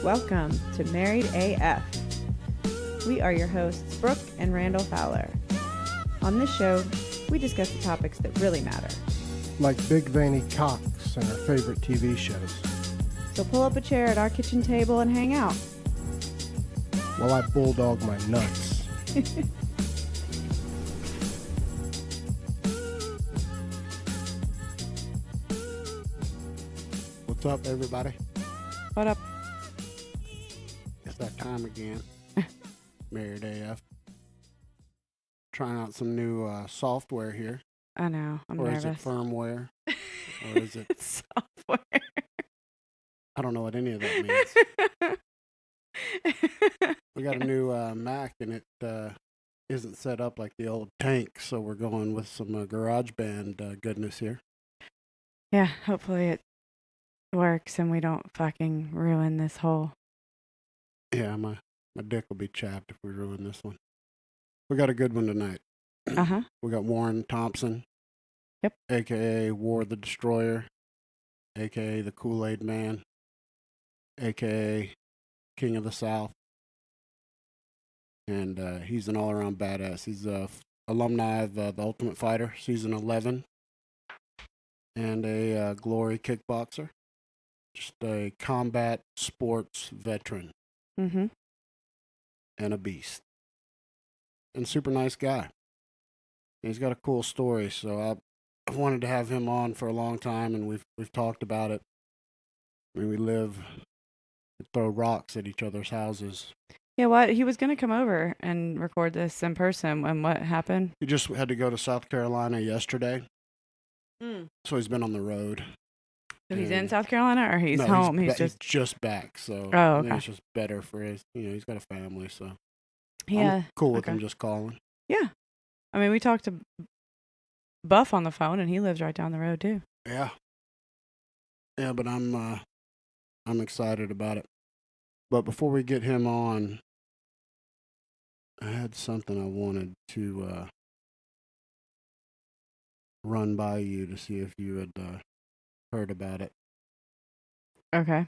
Welcome to Married AF. We are your hosts, Brooke and Randall Fowler. On this show, we discuss the topics that really matter. Like big veiny cocks and our favorite TV shows. So pull up a chair at our kitchen table and hang out. While I bulldog my nuts. What's up, everybody? What up? It's that time again. Married AF. Trying out some new software here. I know, I'm or nervous. Is it firmware? Or is it software? I don't know what any of that means. We got a new Mac, and it isn't set up like the old tank, so we're going with some GarageBand goodness here. Yeah, hopefully it works and we don't fucking ruin this whole... Yeah, my dick will be chapped if we ruin this one. We got a good one tonight. Uh-huh. We got Warren Thompson. Yep. A.K.A. War the Destroyer. A.K.A. the Kool-Aid Man. A.K.A. King of the South. And he's an all-around badass. He's a alumni of The Ultimate Fighter, Season 11. And a Glory kickboxer. Just a combat sports veteran. Mm-hmm. And a beast. And super nice guy. And he's got a cool story, so I've wanted to have him on for a long time, and we've talked about it. I mean, we throw rocks at each other's houses. Yeah, what? He was going to come over and record this in person, and what happened? He just had to go to South Carolina yesterday, so he's been on the road. So he's in South Carolina, or he's no, home? He's just back, so oh, okay. I think it's just better for his, he's got a family, so yeah, I'm cool with okay. him just calling. Yeah, I mean, we talked to Buff on the phone, and he lives right down the road too. Yeah, but I'm excited about it. But before we get him on, I had something I wanted to run by you to see if you had heard about it. Okay.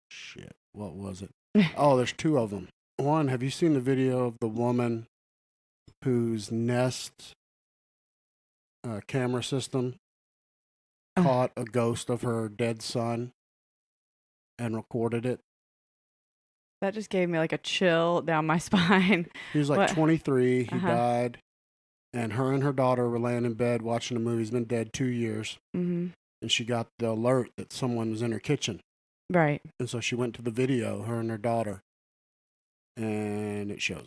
Shit, what was it? Oh, there's two of them. One, have you seen the video of the woman whose Nest camera system caught a ghost of her dead son and recorded it? That just gave me like a chill down my spine. He was like What? 23. He died. And her and her daughter were laying in bed watching a movie. He's been dead 2 years. Mm-hmm. And she got the alert that someone was in her kitchen. Right. And so she went to the video, her and her daughter. And it shows.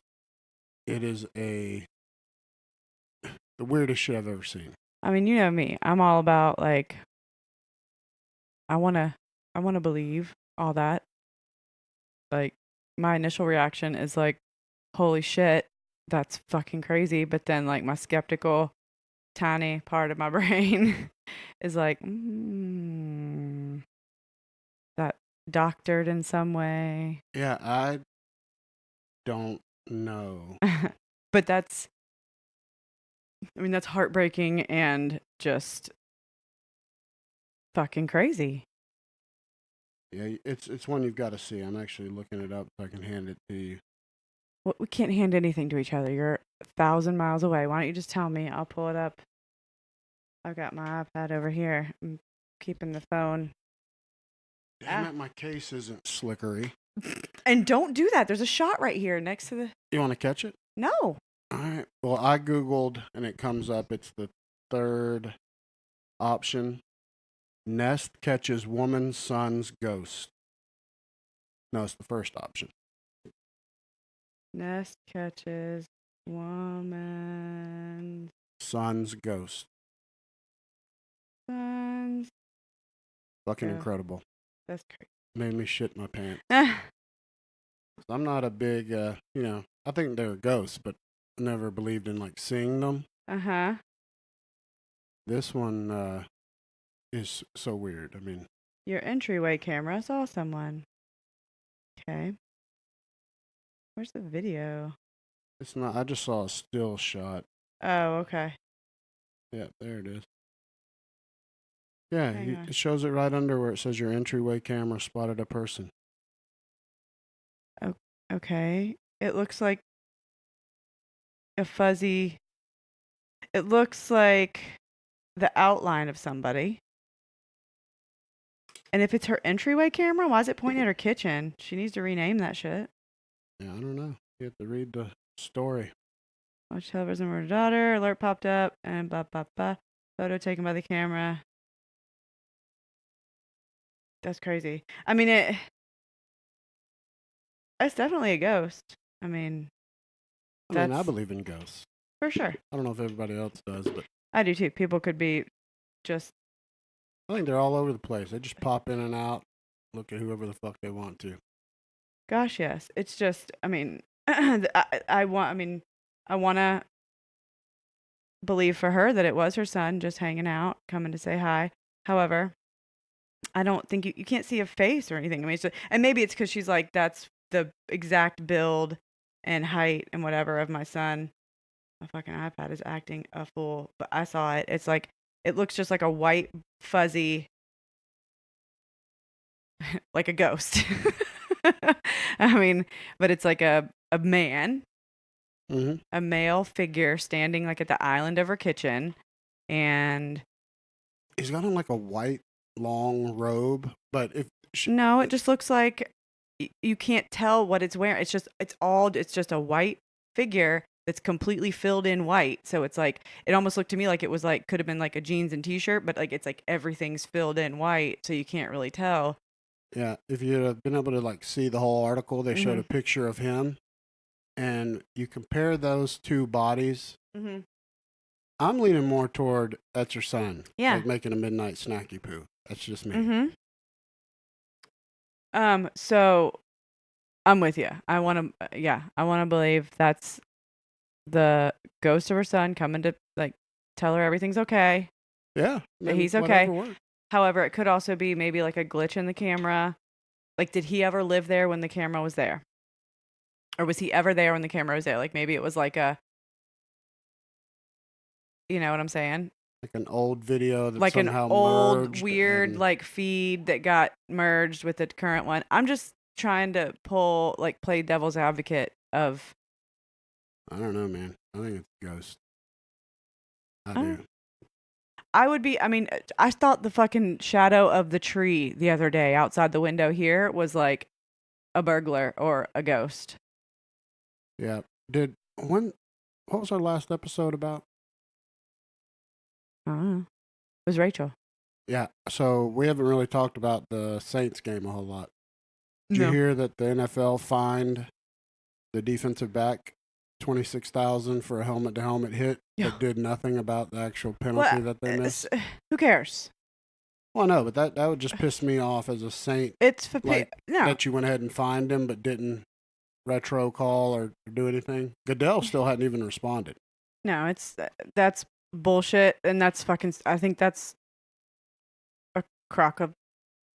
It is the weirdest shit I've ever seen. I mean, you know me. I'm all about like I wanna believe all that. Like my initial reaction is like, holy shit, that's fucking crazy. But then like my skeptical tiny part of my brain is like, that doctored in some way. Yeah, I don't know. But that's heartbreaking and just fucking crazy. Yeah, it's one you've got to see. I'm actually looking it up so I can hand it to you. Well, we can't hand anything to each other. You're 1,000 miles away. Why don't you just tell me? I'll pull it up. I've got my iPad over here. I'm keeping the phone. Damn it, my case isn't slickery. And don't do that. There's a shot right here next to the... You want to catch it? No. All right. Well, I Googled, and it comes up. It's the third option. Nest catches woman's son's ghost. No, it's the first option. Nest catches woman's son's ghost. Son's... Fucking incredible. That's crazy. Made me shit my pants. I'm not a big, I think they're ghosts, but I never believed in, like, seeing them. Uh-huh. This one is so weird. I mean... Your entryway camera saw someone. Okay. Where's the video? It's not. I just saw a still shot. Oh, okay. Yeah, there it is. Yeah, Hang on. it shows it right under where it says your entryway camera spotted a person. Okay. It looks like a fuzzy. It looks like the outline of somebody. And if it's her entryway camera, why is it pointing at her kitchen? She needs to rename that shit. Yeah, I don't know. You have to read the story. Watch television with her daughter. Alert popped up and blah, blah, blah. Photo taken by the camera. That's crazy. I mean, it's definitely a ghost. I mean, I believe in ghosts. For sure. I don't know if everybody else does, but I do too. People could be just. I think they're all over the place. They just pop in and out, look at whoever the fuck they want to. Gosh, yes. It's just, I mean, I want to believe for her that it was her son just hanging out, coming to say hi. However, I don't think you can't see a face or anything. I mean, and maybe it's because she's like, that's the exact build and height and whatever of my son. My fucking iPad is acting a fool, but I saw it. It's like, it looks just like a white, fuzzy, like a ghost. I mean, but it's like a man, a male figure standing like at the island of her kitchen. And he's got on like a white long robe, but no, it just looks like you can't tell what it's wearing. It's just a white figure that's completely filled in white. So it's like, it almost looked to me like it was like, could have been like a jeans and t-shirt, but like, it's like everything's filled in white. So you can't really tell. Yeah. If you'd have been able to like see the whole article, they showed a picture of him and you compare those two bodies. I'm leaning more toward that's your son. Yeah. Like making a midnight snacky poo. That's just me. So I'm with you. I want to believe that's the ghost of her son coming to like tell her everything's okay. Yeah. That he's okay. However, it could also be maybe like a glitch in the camera. Like, did he ever live there when the camera was there? Or was he ever there when the camera was there? Like, maybe it was like you know what I'm saying? Like an old video that like somehow an old merged weird like feed that got merged with the current one. I'm just trying to play devil's advocate of. I don't know, man. I think it's a ghost. I do. I thought the fucking shadow of the tree the other day outside the window here was like a burglar or a ghost. Yeah. What was our last episode about? I don't know. It was Rachel. Yeah. So we haven't really talked about the Saints game a whole lot. Did you hear that the NFL fined the defensive back $26,000 for a helmet-to-helmet hit, but did nothing about the actual penalty that they missed? Who cares? Well, no, but that would just piss me off as a Saint. It's for that you went ahead and fined him, but didn't retro call or do anything. Goodell still hadn't even responded. No, that's bullshit, and that's fucking. I think that's a crock of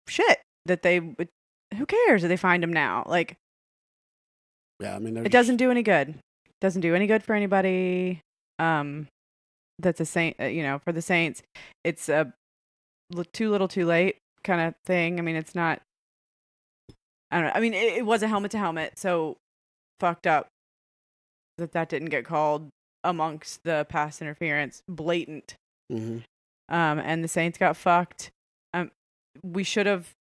shit that they would. Who cares if they find him now? Like, yeah, I mean, it doesn't do any good. Doesn't do any good for anybody. That's a Saint. For the Saints, it's a too little, too late kind of thing. I mean, it's not. I don't know. I mean, it was a helmet to helmet, so fucked up that didn't get called amongst the pass interference, blatant. And the Saints got fucked. We should have.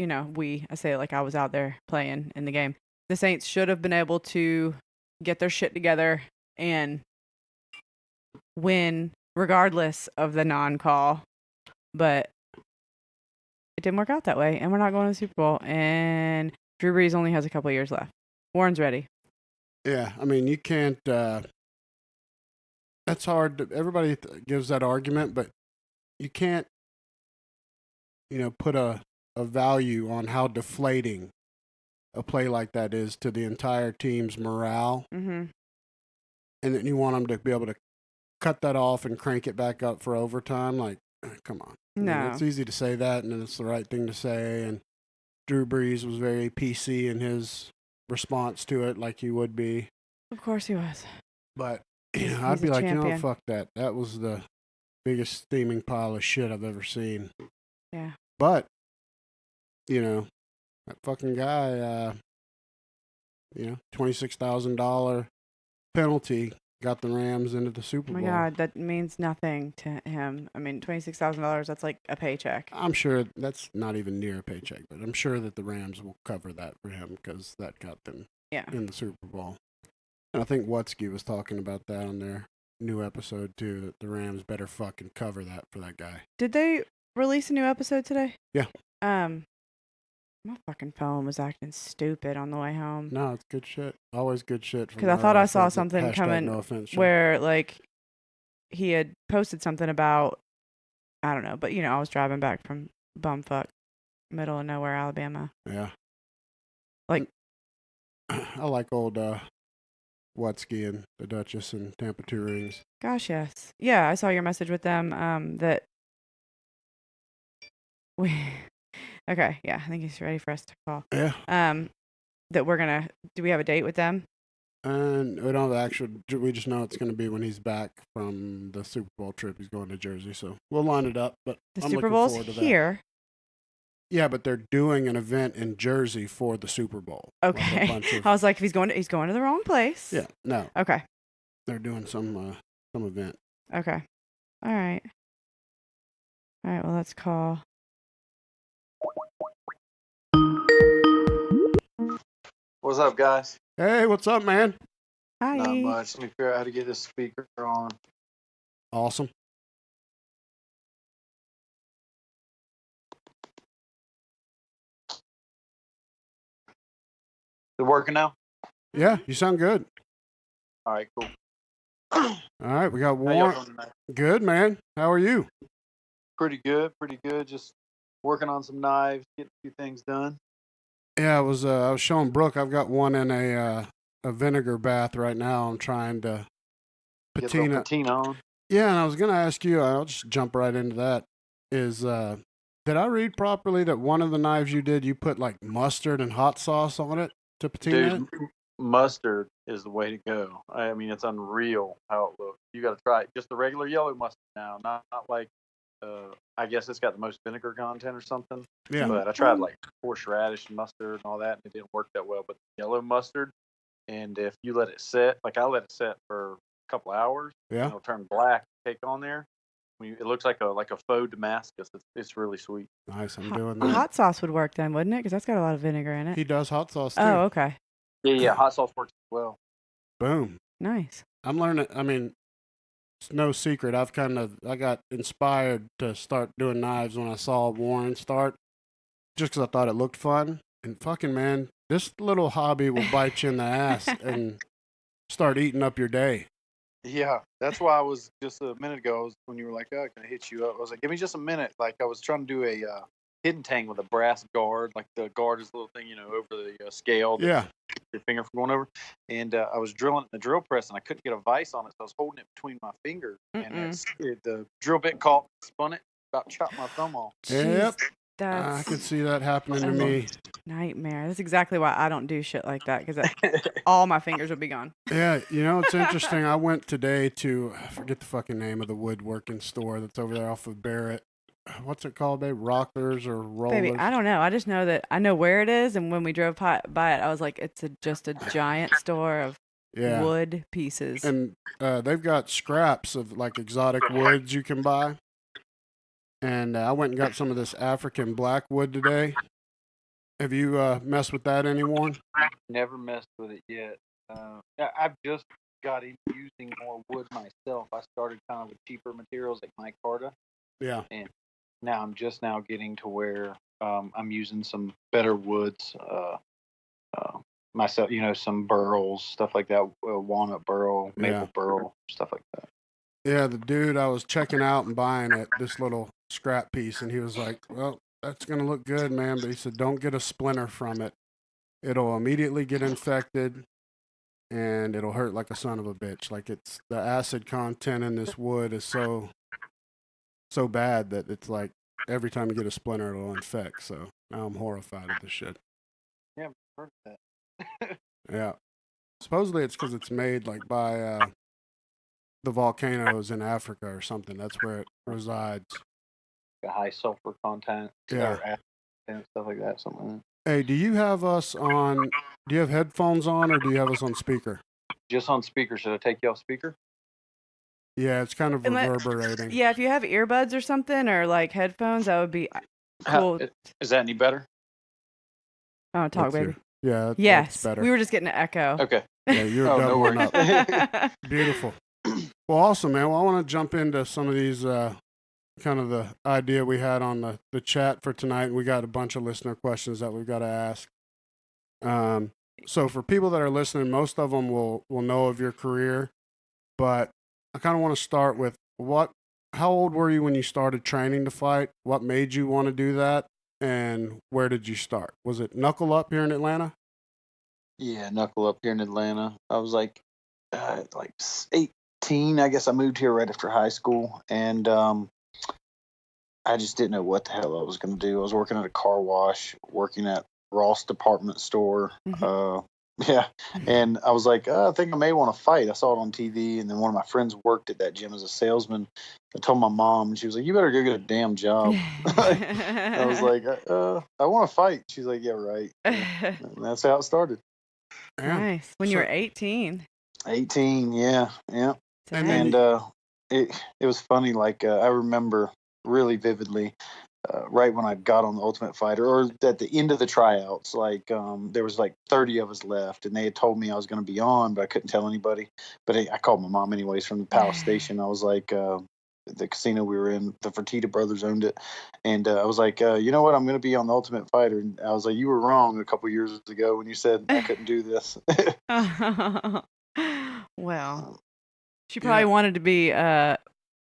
I say it like I was out there playing in the game. The Saints should have been able to get their shit together and win regardless of the non-call. But it didn't work out that way, and we're not going to the Super Bowl. And Drew Brees only has a couple of years left. Warren's ready. Yeah, I mean, you can't. That's hard. Everybody gives that argument, but you can't, put a value on how deflating a play like that is to the entire team's morale. And then you want them to be able to cut that off and crank it back up for overtime. Like, come on. No. I mean, it's easy to say that, and it's the right thing to say. And Drew Brees was very PC in his response to it, like he would be. Of course he was. But I'd be like, fuck that. That was the biggest steaming pile of shit I've ever seen. Yeah. But, you know, that fucking guy, $26,000 penalty got the Rams into the Super Oh Bowl. my God, that means nothing to him. I mean, $26,000, that's like a paycheck. I'm sure that's not even near a paycheck, but I'm sure that the Rams will cover that for him because that got them in the Super Bowl. And I think Watsky was talking about that on their new episode too, that the Rams better fucking cover that for that guy. Did they release a new episode today? Yeah. My fucking phone was acting stupid on the way home. No, it's good shit. Always good shit. Because I thought I saw something coming no offense, where, like, he had posted something about, I don't know, but, you know, I was driving back from bumfuck, middle of nowhere, Alabama. Yeah. Like, I like old Watsky and the Duchess and Tampa 2 Rings. Gosh, yes. Yeah, I saw your message with them that we... Okay, yeah, I think he's ready for us to call. Yeah. That we're going to... Do we have a date with them? And we don't have actual... We just know it's going to be when he's back from the Super Bowl trip. He's going to Jersey, so we'll line it up. But the I'm Super looking Bowl's forward to here. That. Yeah, but they're doing an event in Jersey for the Super Bowl. Okay. Like I was like, if he's going to the wrong place. Yeah, no. Okay. They're doing some event. Okay. All right. All right, well, let's call. What's up, guys? Hey, what's up, man? Hi. Not much. Let me figure out how to get this speaker on. Awesome. Is it working now? Yeah, you sound good. All right, cool. All right, we got How y'all Warren. doing tonight? Good, man. How are you? Pretty good. Just working on some knives, getting a few things done. Yeah, I was showing Brooke. I've got one in a vinegar bath right now. I'm trying to patina. Get patina on. Yeah, and I was gonna ask you. I'll just jump right into that. Did I read properly that one of the knives you did, you put like mustard and hot sauce on it to patina? Dude, mustard is the way to go. I mean, it's unreal how it looks. You got to try it. Just the regular yellow mustard now, not like. I guess it's got the most vinegar content or something. Yeah. But I tried like horseradish and mustard and all that, and it didn't work that well. But yellow mustard, and if you let it set, like I let it set for a couple hours, it'll turn black. Take on there, it looks like a faux Damascus. It's really sweet. Nice, I'm doing that. Hot sauce would work then, wouldn't it? Because that's got a lot of vinegar in it. He does hot sauce too. Oh, okay. Yeah, hot sauce works as well. Boom. Nice. I'm learning. I mean, it's no secret. I got inspired to start doing knives when I saw Warren start, just because I thought it looked fun. And fucking man, this little hobby will bite you in the ass and start eating up your day. Yeah, that's why I was just a minute ago when you were like, "Oh, can I hit you up?" I was like, "Give me just a minute." Like I was trying to do a hidden tang with a brass guard. Like the guard is a little thing, over the scale. Yeah. Your finger from going over, and I was drilling in the drill press, and I couldn't get a vise on it, so I was holding it between my fingers, and the drill bit caught, spun it, about chopped my thumb off. Yep. That's I could see that happening to me. Nightmare. That's exactly why I don't do shit like that, because all my fingers would be gone. Yeah, it's interesting. I went today to, I forget the fucking name of the woodworking store that's over there off of Barrett. What's it called, babe? Rockers or rollers? Baby, I don't know. I just know that I know where it is, and when we drove by it, I was like, it's just a giant store of wood pieces. And they've got scraps of like exotic woods you can buy. And I went and got some of this African black wood today. Have you messed with that any, Warren? Never messed with it yet. I've just got into using more wood myself. I started kind of with cheaper materials like micarta. Yeah. And now I'm just now getting to where I'm using some better woods myself, some burls, stuff like that, walnut burl, maple burl, stuff like that. Yeah, the dude I was checking out and buying this little scrap piece, and he was like, well, that's going to look good, man, but he said, don't get a splinter from it. It'll immediately get infected, and it'll hurt like a son of a bitch. Like the acid content in this wood is so bad that it's like every time you get a splinter, it'll infect. So now I'm horrified at this shit. Yeah, I've heard that. Yeah. Supposedly it's because it's made like by the volcanoes in Africa or something. That's where it resides. A high sulfur content, or stuff like that. Something like that. Hey, do you have us on? Do you have headphones on, or do you have us on speaker? Just on speaker. Should I take you off speaker? Yeah, it's kind of reverberating. Yeah, if you have earbuds or something, or like headphones, that would be cool. Is that any better? Oh, talk, baby. Yeah. Yes. That's better. We were just getting an echo. Okay. Yeah, you're doubling up. Beautiful. Well, awesome, man. Well, I want to jump into some of these, kind of the idea we had on the chat for tonight. We got a bunch of listener questions that we've got to ask. So for people that are listening, most of them will know of your career, but I kind of want to start with how old were you when you started training to fight? What made you want to do that? And where did you start? Was it Knuckle Up here in Atlanta? Yeah, Knuckle Up here in Atlanta. I was like 18. I guess I moved here right after high school, and I just didn't know what the hell I was going to do. I was working at a car wash, working at Ross department store. Mm-hmm. And I was like, I think I may want to fight. I saw it on TV, and then one of my friends worked at that gym as a salesman. I told my mom, and she was like, "You better go get a damn job." I was like, I want to fight. She's like, "Yeah, right." And that's how it started. Nice. When you were 18. 18, yeah. And it was funny. Like I remember really vividly. Right when I got on the Ultimate Fighter, or at the end of the tryouts, like there was like 30 of us left, and they had told me I was going to be on, but I couldn't tell anybody. But I called my mom anyways from the Palace Station. I was like, the casino we were in, the Fertitta brothers owned it, and I was like, you know what, I'm going to be on the Ultimate Fighter. And I was like, you were wrong a couple years ago when you said I couldn't do this. Well, she probably wanted to be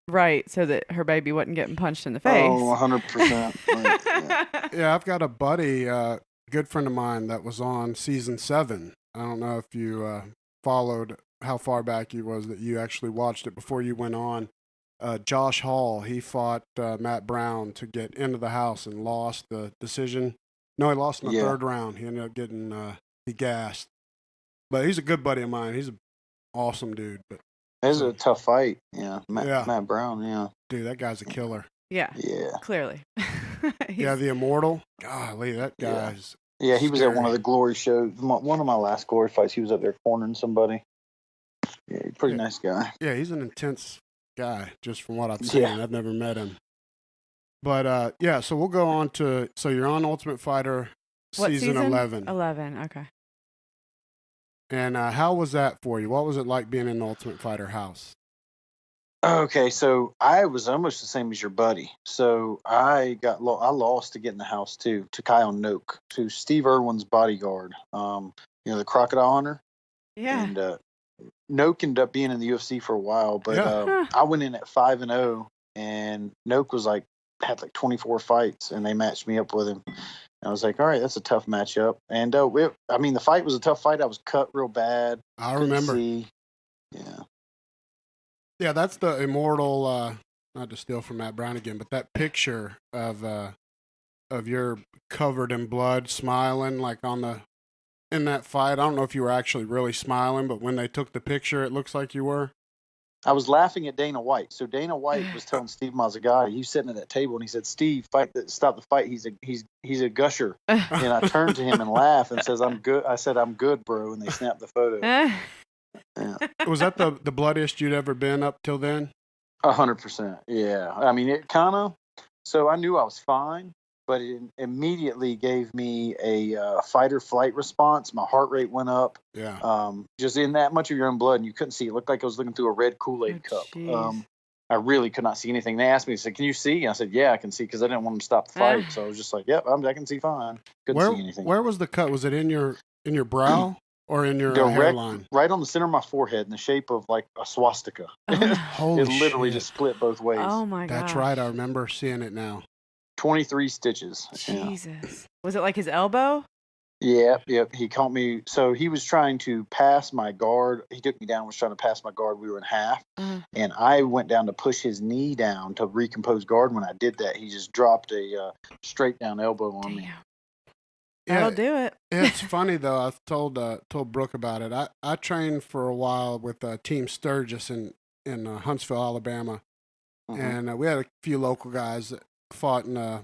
right, so that her baby wasn't getting punched in the face. Oh, 100%. Yeah, I've got a buddy, good friend of mine that was on season 7. I don't know if you followed how far back he was that you actually watched it before you went on. Josh Hall, he fought Matt Brown to get into the house and lost the decision. No, he lost in the third round. He ended up getting gassed. But he's a good buddy of mine. He's an awesome dude. But it was a tough fight. Yeah. Matt Brown, yeah. Dude, that guy's a killer. Yeah. Yeah. Clearly. Yeah, the Immortal. Golly, that guy's Yeah, he was at one of the glory shows. One of my last glory fights, he was up there cornering somebody. Yeah, pretty nice guy. Yeah, he's an intense guy, just from what I've seen. I've never met him. But, so we'll go on to... So you're on Ultimate Fighter season 11. 11, okay. And how was that for you? What was it like being in the Ultimate Fighter house? Okay, so I was almost the same as your buddy. So I lost to get in the house too, to Kyle Noak, to Steve Irwin's bodyguard. The Crocodile Hunter. Yeah. And Noak ended up being in the UFC for a while, but I went in at 5-0, and Noak was had 24 fights, and they matched me up with him. I was like, all right, that's a tough matchup. And the fight was a tough fight. I was cut real bad. I remember. See. Yeah, that's the Immortal, not to steal from Matt Brown again, but that picture of your covered in blood, smiling in that fight. I don't know if you were actually really smiling, but when they took the picture, it looks like you were. I was laughing at Dana White. So Dana White was telling Steve Mazzagatti, he was sitting at that table, and he said, "Steve, stop the fight. He's a gusher." And I turned to him and laughed and says, "I'm good." I said, "I'm good, bro." And they snapped the photo. Yeah. Was that the bloodiest you'd ever been up till then? 100%. Yeah. I mean, it kind of. So I knew I was fine, but it immediately gave me a fight or flight response. My heart rate went up. Yeah. Just in that much of your own blood, and you couldn't see. It looked like I was looking through a red Kool-Aid cup. I really could not see anything. They asked me, they said, "Can you see?" And I said, "Yeah, I can see," because I didn't want them to stop the fight. So I was just like, "Yep, I can see fine." Couldn't see anything. Where was the cut? Was it in your brow or in your hairline? Right on the center of my forehead, in the shape of like a swastika. Holy it literally shit. just split both ways. Oh my god. That's right. I remember seeing it now. 23 stitches. Jesus. Yeah. Was it like his elbow? Yeah, yep. He caught me. So he was trying to pass my guard. He took me down, was trying to pass my guard. We were in half. And I went down to push his knee down to recompose guard. When I did that, he just dropped a straight down elbow on me. That'll do it. It's funny, though. I told Brooke about it. I trained for a while with Team Sturgis, and in Huntsville, Alabama. Mm-hmm. And we had a few local guys that fought in a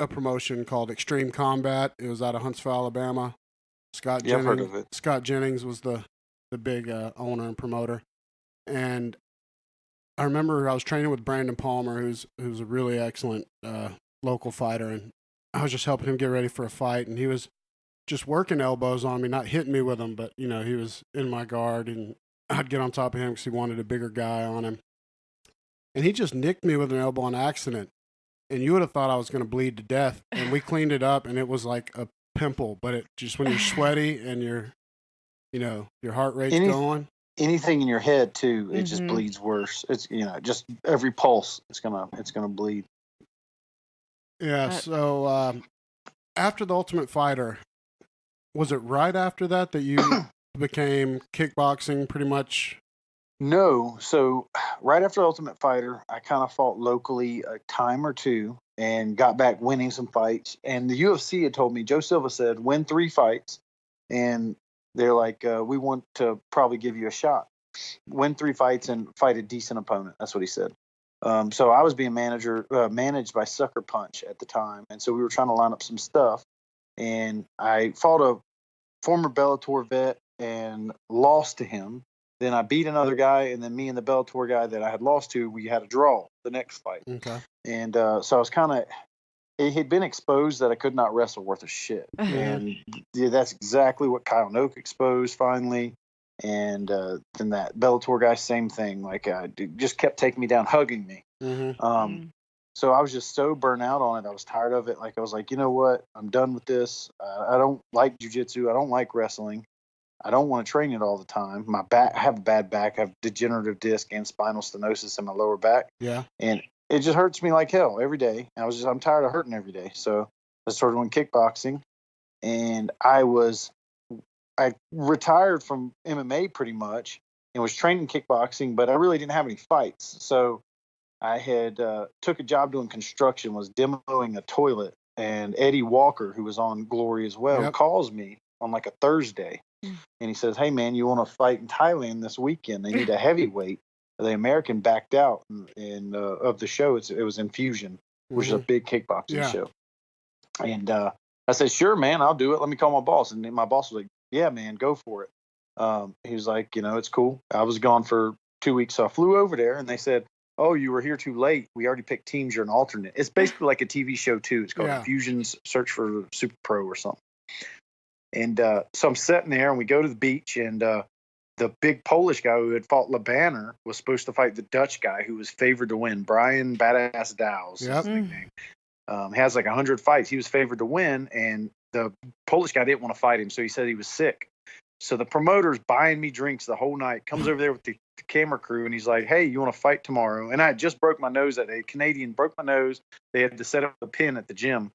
promotion called Extreme Combat. It was out of Huntsville, Alabama. I've heard of it. Scott Jennings was the big owner and promoter. And I remember I was training with Brandon Palmer, who's a really excellent local fighter, and I was just helping him get ready for a fight, and he was just working elbows on me, not hitting me with them, but he was in my guard, and I'd get on top of him because he wanted a bigger guy on him, and he just nicked me with an elbow on accident, and you would have thought I was going to bleed to death, and we cleaned it up, and it was like a pimple, but it just when you're sweaty and your heart rate's going. Anything in your head too, it just bleeds worse. It's just every pulse, it's gonna bleed. Yeah. So after the Ultimate Fighter, was it right after that you became kickboxing pretty much? No. So right after Ultimate Fighter, I kind of fought locally a time or two and got back winning some fights. And the UFC had told me, Joe Silva said, win 3 fights, and they're like, we want to probably give you a shot. Win 3 fights and fight a decent opponent. That's what he said. So I was being managed by Sucker Punch at the time. And so we were trying to line up some stuff. And I fought a former Bellator vet and lost to him. Then I beat another guy. And then me and the Bellator guy that I had lost to, we had a draw the next fight. Okay. And so I was kind of... It had been exposed that I could not wrestle worth a shit. And that's exactly what Kyle Noak exposed finally. And then that Bellator guy, same thing. Like, just kept taking me down, hugging me. So I was just so burnt out on it. I was tired of it. Like, I was like, you know what? I'm done with this. I don't like jiu-jitsu. I don't like wrestling. I don't want to train it all the time. My back, I have a bad back. I have degenerative disc and spinal stenosis in my lower back. Yeah. And it just hurts me like hell every day. I'm tired of hurting every day. So I started doing kickboxing, and I retired from MMA pretty much and was training kickboxing, but I really didn't have any fights. So I had took a job doing construction, was demoing a toilet, and Eddie Walker, who was on Glory as well, calls me on like a Thursday, and he says, "Hey man, you want to fight in Thailand this weekend? They need a heavyweight." The American backed out of the show. It was Infusion, which is a big kickboxing show. And I said, "Sure, man, I'll do it. Let me call my boss." And my boss was like, "Yeah, man, go for it." He was like, "It's cool." I was gone for 2 weeks, so I flew over there, and they said, "Oh, you were here too late. We already picked teams. You're an alternate." It's basically like a TV show too. It's called Infusion's Search for Super Pro or something. And so I'm sitting there, and we go to the beach, and the big Polish guy who had fought Labanner was supposed to fight the Dutch guy who was favored to win. Brian Badass Dow's his nickname. He has like 100 fights. He was favored to win, and the Polish guy didn't want to fight him, so he said he was sick. So the promoter's buying me drinks the whole night, comes over there with the camera crew, and he's like, "Hey, you want to fight tomorrow?" And I had just broke my nose that day. Canadian broke my nose. They had to set up a pin at the gym.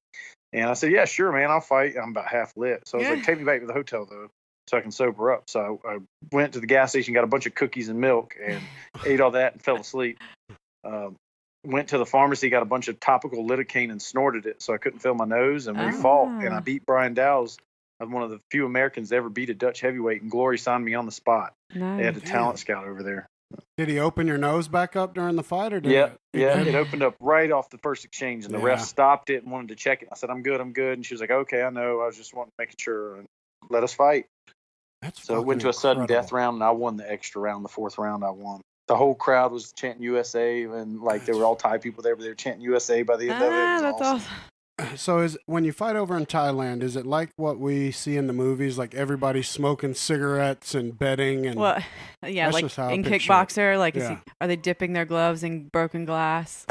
And I said, "Yeah, sure, man, I'll fight." I'm about half lit. So I was like, "Take me back to the hotel, though, so I can sober up." So I went to the gas station, got a bunch of cookies and milk, and ate all that and fell asleep. Went to the pharmacy, got a bunch of topical lidocaine and snorted it so I couldn't feel my nose. And we fought, and I beat Brian Dow's. I'm one of the few Americans to ever beat a Dutch heavyweight, and Glory signed me on the spot. Nice. They had a talent scout over there. Did he open your nose back up during the fight, or did it opened up right off the first exchange, and the ref stopped it and wanted to check it. I said, "I'm good." And she was like, "Okay, I know. I was just wanting to make sure, and let us fight." So it went to a sudden death round, and I won the extra round. The 4th round, I won. The whole crowd was chanting USA, and like they were all Thai people there, but they were chanting USA by the end of it. It was awesome. So when you fight over in Thailand, is it like what we see in the movies, like everybody smoking cigarettes and betting? And like in Kickboxer, like are they dipping their gloves in broken glass?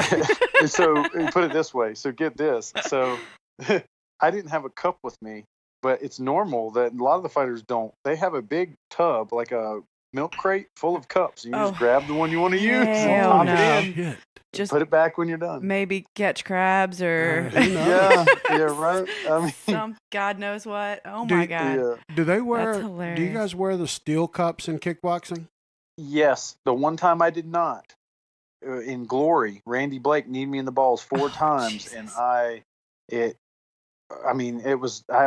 So put it this way. So get this. So I didn't have a cup with me, but it's normal that a lot of the fighters don't. They have a big tub, like a milk crate full of cups. You just grab the one you want to use and pop it in. Just put it back when you're done. Maybe catch crabs or yeah, right. I mean, some God knows what. Oh my God. Yeah. Do they wear? That's hilarious. Do you guys wear the steel cups in kickboxing? Yes. The one time I did not. In Glory, Randy Blake kneed me in the balls 4 times, Jesus. And I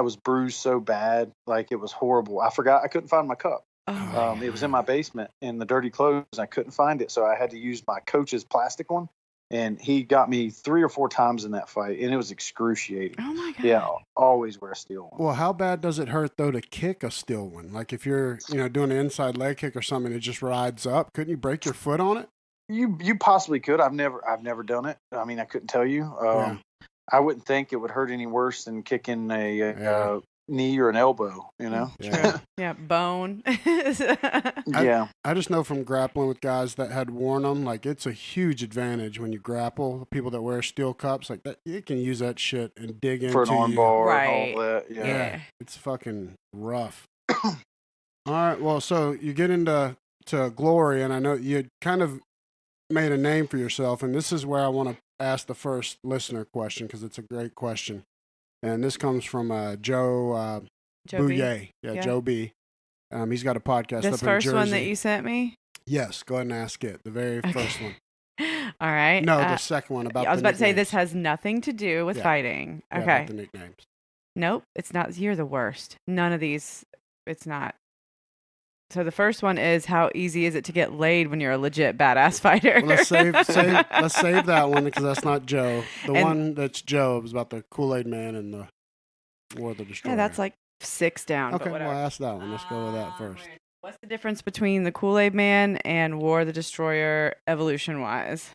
was bruised so bad, like it was horrible. I forgot I couldn't find my cup. It was in my basement in the dirty clothes. I couldn't find it, so I had to use my coach's plastic one. And he got me 3 or 4 times in that fight, and it was excruciating. Oh my God. Yeah, always wear a steel one. Well, how bad does it hurt though to kick a steel one? Like if you're, doing an inside leg kick or something, it just rides up. Couldn't you break your foot on it? You possibly could. I've never done it. I mean, I couldn't tell you. I wouldn't think it would hurt any worse than kicking a knee or an elbow, Yeah, bone. Yeah. I just know from grappling with guys that had worn them, like it's a huge advantage when you grapple. People that wear steel cups, like that, you can use that shit and dig into for an arm bar, right? All that. Yeah, it's fucking rough. All right, well, so you get into glory, and I know you kind of made a name for yourself, and this is where I want to ask the first listener question because it's a great question. And this comes from Joe Bouye. Yeah, Joe B. He's got a podcast this up in Jersey. This first one that you sent me? Yes, go ahead and ask it. The very first one. All right. No, the second one about I was the about to say nicknames. this has nothing to do with fighting. Yeah, okay. about the nicknames. Nope, it's not. You're the worst. None of these, it's not. So the first one is, how easy is it to get laid when you're a legit badass fighter? Well, let's save that one because that's not Joe. The one that's Joe is about the Kool-Aid Man and the War of the Destroyer. Yeah, that's like 6 down. Okay, but well, ask that one. Let's go with that first. What's the difference between the Kool-Aid Man and War of the Destroyer evolution-wise?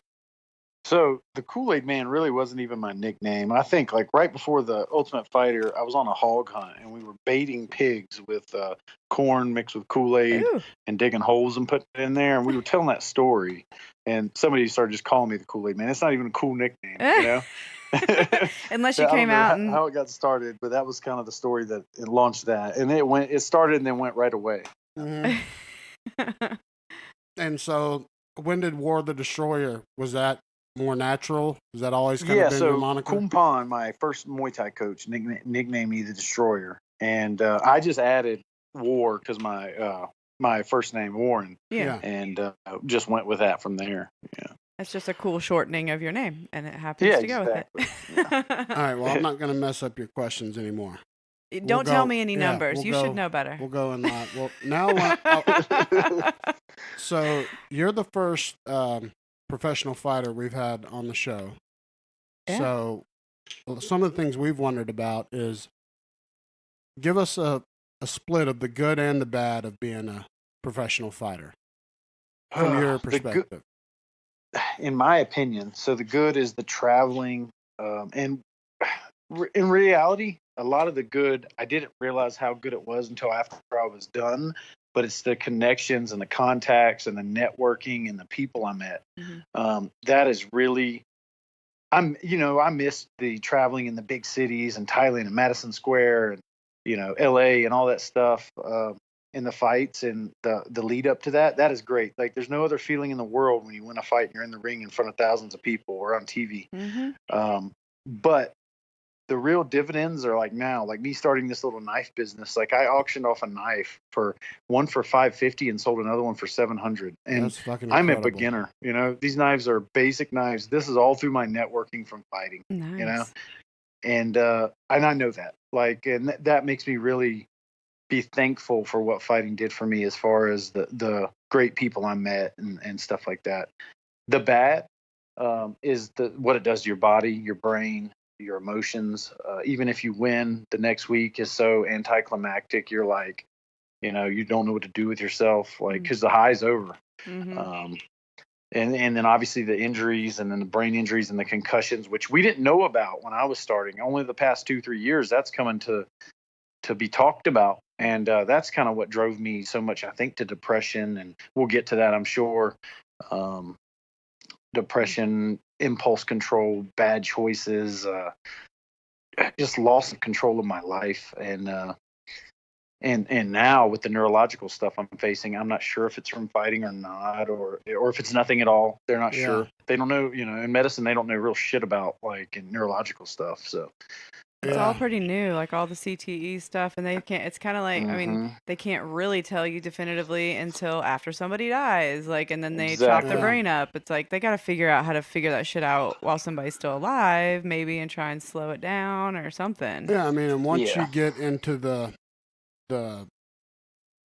So the Kool-Aid Man really wasn't even my nickname. I think like right before the Ultimate Fighter, I was on a hog hunt and we were baiting pigs with corn mixed with Kool-Aid and digging holes and putting it in there. And we were telling that story and somebody started just calling me the Kool-Aid Man. It's not even a cool nickname, Unless you came out and how it got started, but that was kind of the story that it launched that. And it started and then went right away. Mm-hmm. And so when did War of the Destroyer, was that more natural? Was that always kind of been your moniker? Kumpan, my first Muay Thai coach, nicknamed me the Destroyer, and I just added War because my first name Warren, and just went with that from there. Yeah, it's just a cool shortening of your name, and it happens to go with it. Yeah. All right, well, I'm not going to mess up your questions anymore. Don't tell me any numbers. You should know better. We'll go in that. Well, now, so you're the first professional fighter we've had on the show. Yeah. So some of the things we've wondered about is give us a split of the good and the bad of being a professional fighter from your perspective. In my opinion, so the good is the traveling, and in reality, a lot of the good, I didn't realize how good it was until after I was done. But it's the connections and the contacts and the networking and the people I met. Mm-hmm. That is really, I missed the traveling in the big cities and Thailand and Madison Square and, LA and all that stuff in the fights and the lead up to that. That is great. Like there's no other feeling in the world when you win a fight and you're in the ring in front of thousands of people or on TV. Mm-hmm. But the real dividends are like now, like me starting this little knife business. Like I auctioned off a knife for $550 and sold another one for $700. And that's fucking I'm incredible. a beginner. These knives are basic knives. This is all through my networking from fighting. Nice. And I know that. Like, and that makes me really be thankful for what fighting did for me as far as the great people I met and stuff like that. The bad is what it does to your body, your brain, your emotions. Even if you win, the next week is so anticlimactic. You're like, you don't know what to do with yourself, like, because the high's over. Mm-hmm. And then obviously the injuries and then the brain injuries and the concussions, which we didn't know about when I was starting. Only the past 2-3 years that's coming to be talked about. And that's kind of what drove me so much, I think, to depression. And we'll get to that, I'm sure. Depression, impulse control, bad choices, just loss of control of my life. And now with the neurological stuff I'm facing, I'm not sure if it's from fighting or not, or if it's nothing at all. They're not sure. They don't know, in medicine, they don't know real shit about like neurological stuff. So it's all pretty new, like all the CTE stuff, and they can't, it's kind of like, Mm-hmm. they can't really tell you definitively until after somebody dies, like, and then they chop their brain up. It's like, they got to figure out how to figure that shit out while somebody's still alive, maybe, and try and slow it down or something. Yeah, I mean, and once you get into the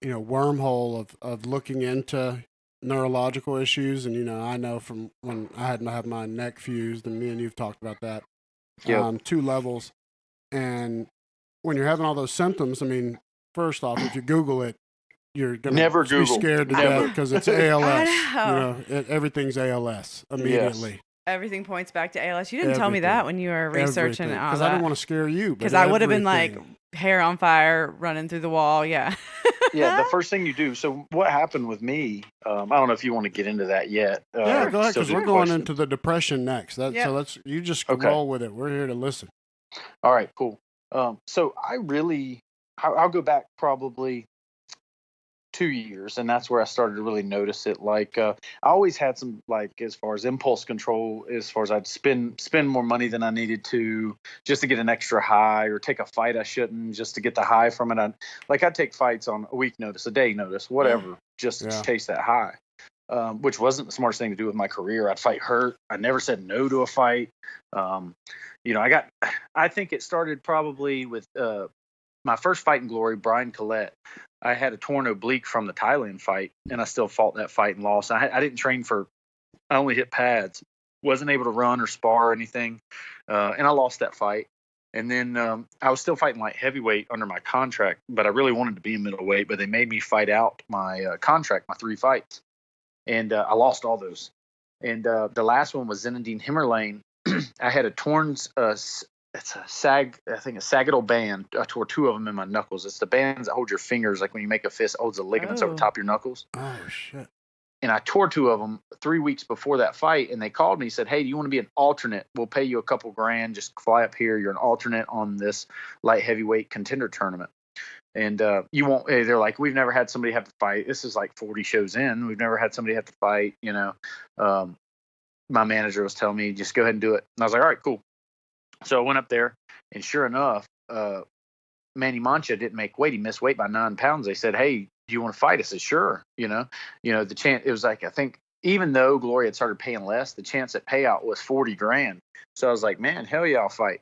wormhole of looking into neurological issues. And, I know from when I had to have my neck fused, and me and you've talked about that, 2 levels. And when you're having all those symptoms, I mean, first off, if you Google it, you're going to be scared to death because it's ALS. Everything's ALS immediately. Yes. Everything points back to ALS. You didn't tell me that when you were researching all that. Because I didn't want to scare you. Because I would have been like hair on fire, running through the wall. Yeah. Yeah, the first thing you do. So what happened with me, I don't know if you want to get into that yet. Yeah, go ahead, because we're going into the depression next. So you just roll with it. We're here to listen. All right, cool. So I'll go back probably 2 years, and that's where I started to really notice it. Like, I always had some, like, as far as impulse control, as far as I'd spend more money than I needed to just to get an extra high, or take a fight I shouldn't just to get the high from it. I'd take fights on a week notice, a day notice, whatever, just to chase that high, which wasn't the smartest thing to do with my career. I'd fight hurt. I never said no to a fight. I think it started probably with my first fight in glory, Brian Collette. I had a torn oblique from the Thailand fight, and I still fought that fight and lost. I didn't train I only hit pads, wasn't able to run or spar or anything, and I lost that fight. And then I was still fighting light heavyweight under my contract, but I really wanted to be a middleweight, but they made me fight out my contract, my 3 fights, and I lost all those. And the last one was Zinedine Himmerlane. I had a torn it's a sagittal band. I tore 2 of them in my knuckles. It's the bands that hold your fingers, like when you make a fist, holds the ligaments over top of your knuckles. Oh, shit. And I tore 2 of them 3 weeks before that fight, and they called me and said, hey, do you want to be an alternate? We'll pay you a couple grand. Just fly up here. You're an alternate on this light heavyweight contender tournament. And you won't. They're like, we've never had somebody have to fight. This is like 40 shows in. We've never had somebody have to fight, My manager was telling me, just go ahead and do it. And I was like, all right, cool. So I went up there, and sure enough, Manny Mancha didn't make weight. He missed weight by 9 pounds. They said, hey, do you want to fight? I said, sure. The chance, it was like, I think, even though Glory had started paying less, the chance at payout was 40 grand. So I was like, man, hell yeah, I'll fight.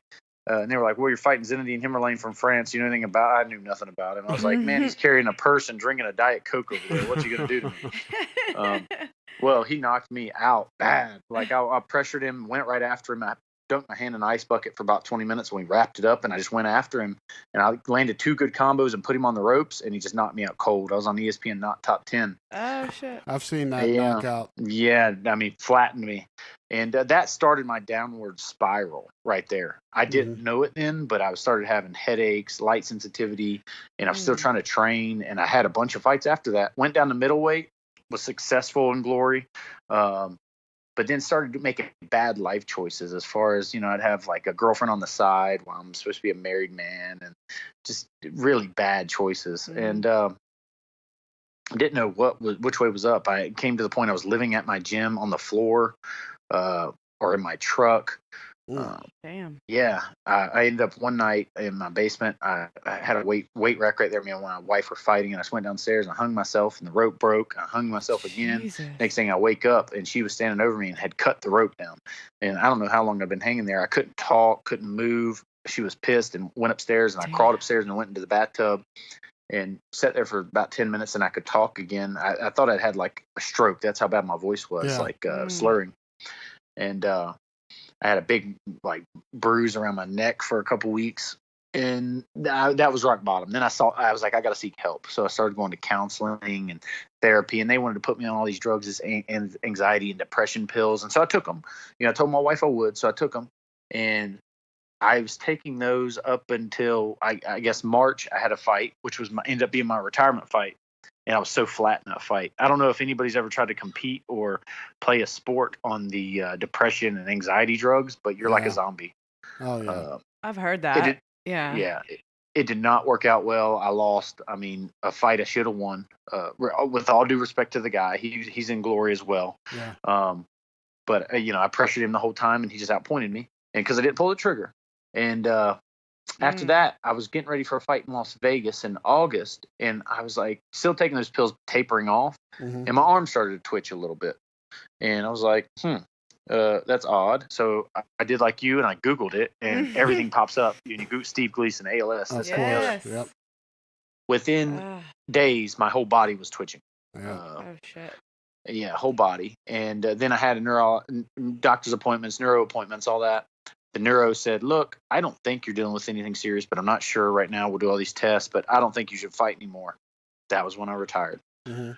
And they were like, well, you're fighting Zinedine Himmerlane from France. You know anything about it? I knew nothing about him. I was like, man, he's carrying a purse and drinking a Diet Coke over there. What's he going to do to me? Well, he knocked me out bad. Like, I pressured him, went right after him. I dunked my hand in an ice bucket for about 20 minutes, and we wrapped it up, and I just went after him, and I landed 2 good combos and put him on the ropes, and he just knocked me out cold. I was on ESPN Not Top 10. Oh, shit. I've seen that knockout. Yeah, I mean, flattened me. And that started my downward spiral right there. I didn't know it then, but I started having headaches, light sensitivity, and I'm still trying to train, and I had a bunch of fights after that. Went down to middleweight, was successful in Glory, but then started making bad life choices as far as, I'd have like a girlfriend on the side while I'm supposed to be a married man, and just really bad choices. And didn't know which way was up. I came to the point I was living at my gym on the floor or in my truck. Damn. Yeah. I ended up one night in my basement. I had a weight rack right there. Me and my wife were fighting, and I just went downstairs and I hung myself, and the rope broke. I hung myself again. Jesus. Next thing I wake up, and she was standing over me and had cut the rope down. And I don't know how long I've been hanging there. I couldn't talk, couldn't move. She was pissed and went upstairs, and I crawled upstairs and went into the bathtub and sat there for about 10 minutes, and I could talk again. I thought I'd had like a stroke. That's how bad my voice was, slurring. And I had a big bruise around my neck for a couple weeks, and that was rock bottom. Then I was like, I got to seek help. So I started going to counseling and therapy, and they wanted to put me on all these drugs as anxiety and depression pills. And so I took them. I told my wife I would, so I took them, and I was taking those up until I guess March. I had a fight, which ended up being my retirement fight. And I was so flat in that fight. I don't know if anybody's ever tried to compete or play a sport on the depression and anxiety drugs, but you're like a zombie. Oh, yeah. I've heard that. Yeah. It did not work out well. I lost. I mean, a fight I should have won. With all due respect to the guy, he's in glory as well. Yeah. But I pressured him the whole time, and he just outpointed me. And because I didn't pull the trigger. And after that, I was getting ready for a fight in Las Vegas in August, and I was like still taking those pills, tapering off, and my arm started to twitch a little bit. And I was like, that's odd. So I did like you, and I Googled it, and everything pops up. You Google Steve Gleason, ALS. Of course. Yep. within days, my whole body was twitching. Oh shit. Yeah, whole body. And then I had doctor's appointments, neuro appointments, all that. The neuro said, look, I don't think you're dealing with anything serious, but I'm not sure right now. We'll do all these tests, but I don't think you should fight anymore. That was when I retired. Mm-hmm.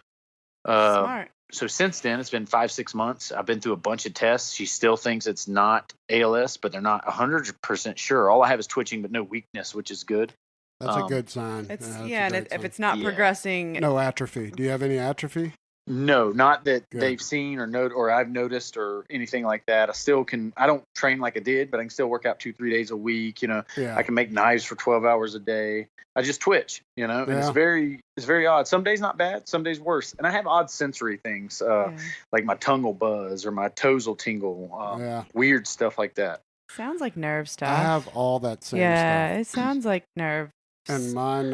Smart. So since then, it's been 5-6 months. I've been through a bunch of tests. She still thinks it's not ALS, but they're not 100% sure. All I have is twitching, but no weakness, which is good. That's a good sign. It's and if it's not progressing. No atrophy. Do you have any atrophy? No, not that they've seen or I've noticed or anything like that. I don't train like I did, but I can still work out 2-3 days a week. I can make knives for 12 hours a day. I just twitch, and it's very odd. Some days not bad, some days worse. And I have odd sensory things, like my tongue will buzz or my toes will tingle, weird stuff like that. Sounds like nerve stuff. I have all that same stuff. Yeah, it sounds like nerve. And mine,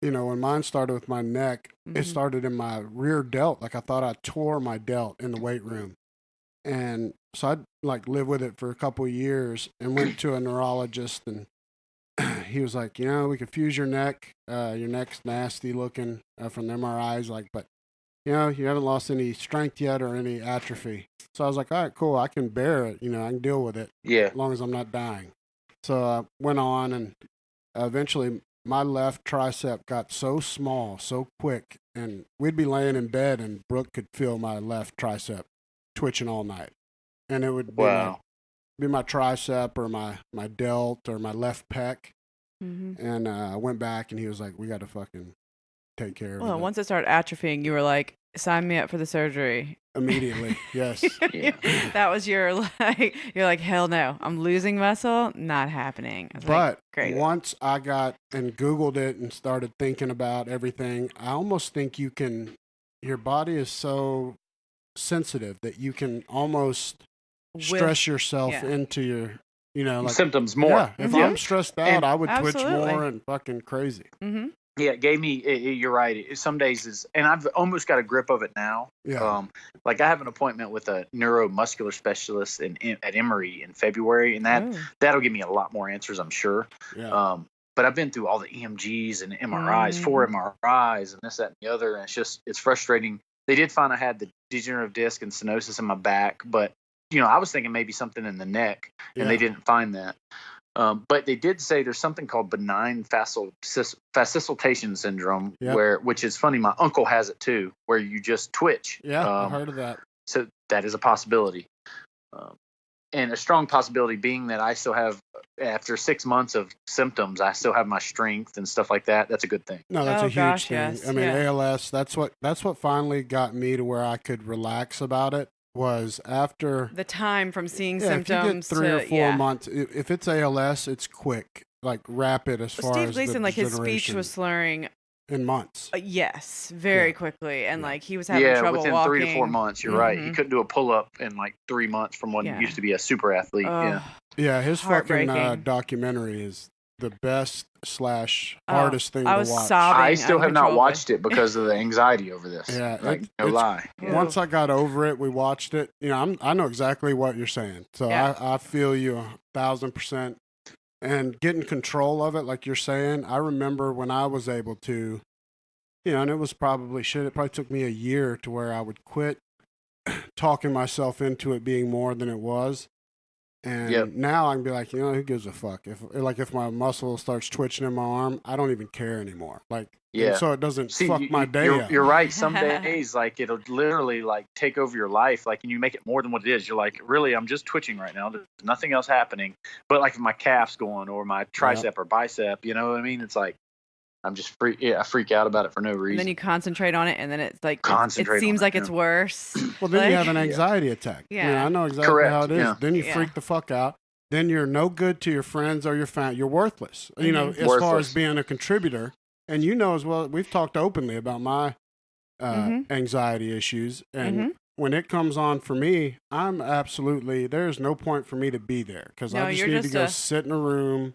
when mine started with my neck, it started in my rear delt. Like I thought I tore my delt in the weight room. And so I'd live with it for a couple of years and went to a neurologist, and he was like, we could fuse your neck. Your neck's nasty looking from the MRIs, but you haven't lost any strength yet or any atrophy. So I was like, all right, cool. I can bear it. I can deal with it. Yeah. As long as I'm not dying. So I went on, and eventually my left tricep got so small, so quick, and we'd be laying in bed and Brooke could feel my left tricep twitching all night. And it would be my tricep or my delt or my left pec. Mm-hmm. And I went back and he was like, we got to fucking take care of it. Well, once it started atrophying, you were like, sign me up for the surgery. Immediately, yes. That was you're like, hell no, I'm losing muscle, not happening. But once I got and Googled it and started thinking about everything, I almost think your body is so sensitive that you can almost stress yourself into your, symptoms more. Yeah, if I'm stressed out, I would twitch more and fucking crazy. Mm-hmm. Yeah, it gave me, you're right. Some days and I've almost got a grip of it now. Yeah. I have an appointment with a neuromuscular specialist at Emory in February, and that'll give me a lot more answers, I'm sure. Yeah. But I've been through all the EMGs and MRIs, 4 MRIs and this, that, and the other. And it's frustrating. They did find I had the degenerative disc and stenosis in my back, but, I was thinking maybe something in the neck, and they didn't find that. But they did say there's something called benign facilitation syndrome, which is funny. My uncle has it too, where you just twitch. Yeah, I heard of that. So that is a possibility. And a strong possibility being that I still have, after 6 months of symptoms, I still have my strength and stuff like that. That's a good thing. No, that's a huge thing. Yes. I mean, ALS, that's what finally got me to where I could relax about it. Was after the time from seeing symptoms. If you get 3 or 4 months, if it's ALS, it's quick, rapid as far Steve as Gleason, the his speech was slurring in months. Yes, very quickly, and he was having trouble within walking. 3 to 4 months. You're right. He couldn't do a pull up in 3 months from when he used to be a super athlete. Yeah, his fucking documentary is the best / hardest thing to watch. Sobbing I still have not watched it because of the anxiety over this. Yeah, no lie. Once I got over it, we watched it. I know exactly what you're saying. So I feel you 1,000%. And getting control of it, like you're saying, I remember when I was able to, and it was probably shit. It probably took me a year to where I would quit talking myself into it being more than it was. And now I can be like, who gives a fuck? If my muscle starts twitching in my arm, I don't even care anymore. So it doesn't fuck my day up. You're right. Some days, it'll literally take over your life. And you make it more than what it is. You're like, really, I'm just twitching right now. There's nothing else happening. But if my calf's going or my tricep or bicep, you know what I mean? It's I'm just I freak out about it for no reason. And then you concentrate on it, and then it's it seems like it's worse. Well, then you have an anxiety attack. Yeah, I know exactly how it is. Yeah. Then you freak the fuck out. Then you're no good to your friends or your family. You're worthless. As far as being a contributor. And as well, we've talked openly about my anxiety issues. And when it comes on for me, there's no point for me to be there. Because I just need to go sit in a room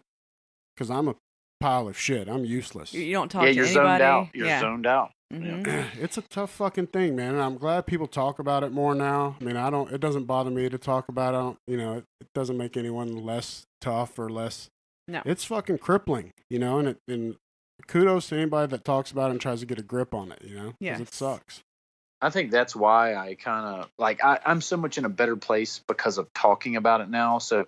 because I'm a pile of shit. I'm useless. You don't talk to anybody. Zoned out. You're zoned out. Mm-hmm. It's a tough fucking thing, man. And I'm glad people talk about it more now. I mean, it doesn't bother me to talk about it. It doesn't make anyone less tough or less. No. It's fucking crippling, and kudos to anybody that talks about it and tries to get a grip on it, you know? Yes. Because it sucks. I think that's why I kind of like I'm so much in a better place because of talking about it now. So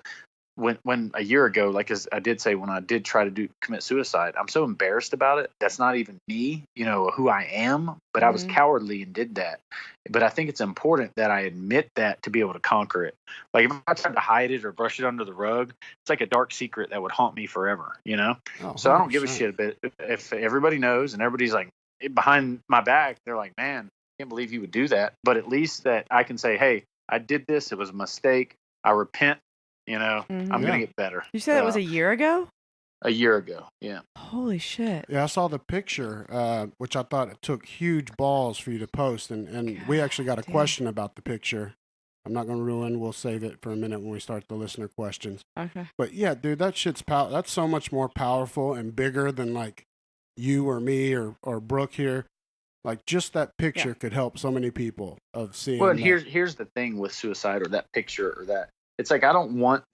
when a year ago, like as I did say, when I did try to commit suicide, I'm so embarrassed about it. That's not even me, you know, who I am, but I was cowardly and did that. But I think it's important that I admit that to be able to conquer it. Like if I tried to hide it or brush it under the rug, it's like a dark secret that would haunt me forever, you know? Oh, so I don't give a shit. But if everybody knows and everybody's like behind my back, they're like, man, I can't believe you would do that. But at least that I can say, hey, I did this. It was a mistake. I repent. You know, I'm going to get better. You said it was a year ago? A year ago, yeah. Holy shit. Yeah, I saw the picture, which I thought it took huge balls for you to post. And we actually got a question about the picture. I'm not going to ruin. We'll save it for a minute when we start the listener questions. Okay. But yeah, dude, that shit's that's so much more powerful and bigger than like you or me or Brooke here. Like just that picture could help so many people of seeing. Well, here's the thing with suicide or that picture or that. It's like I don't want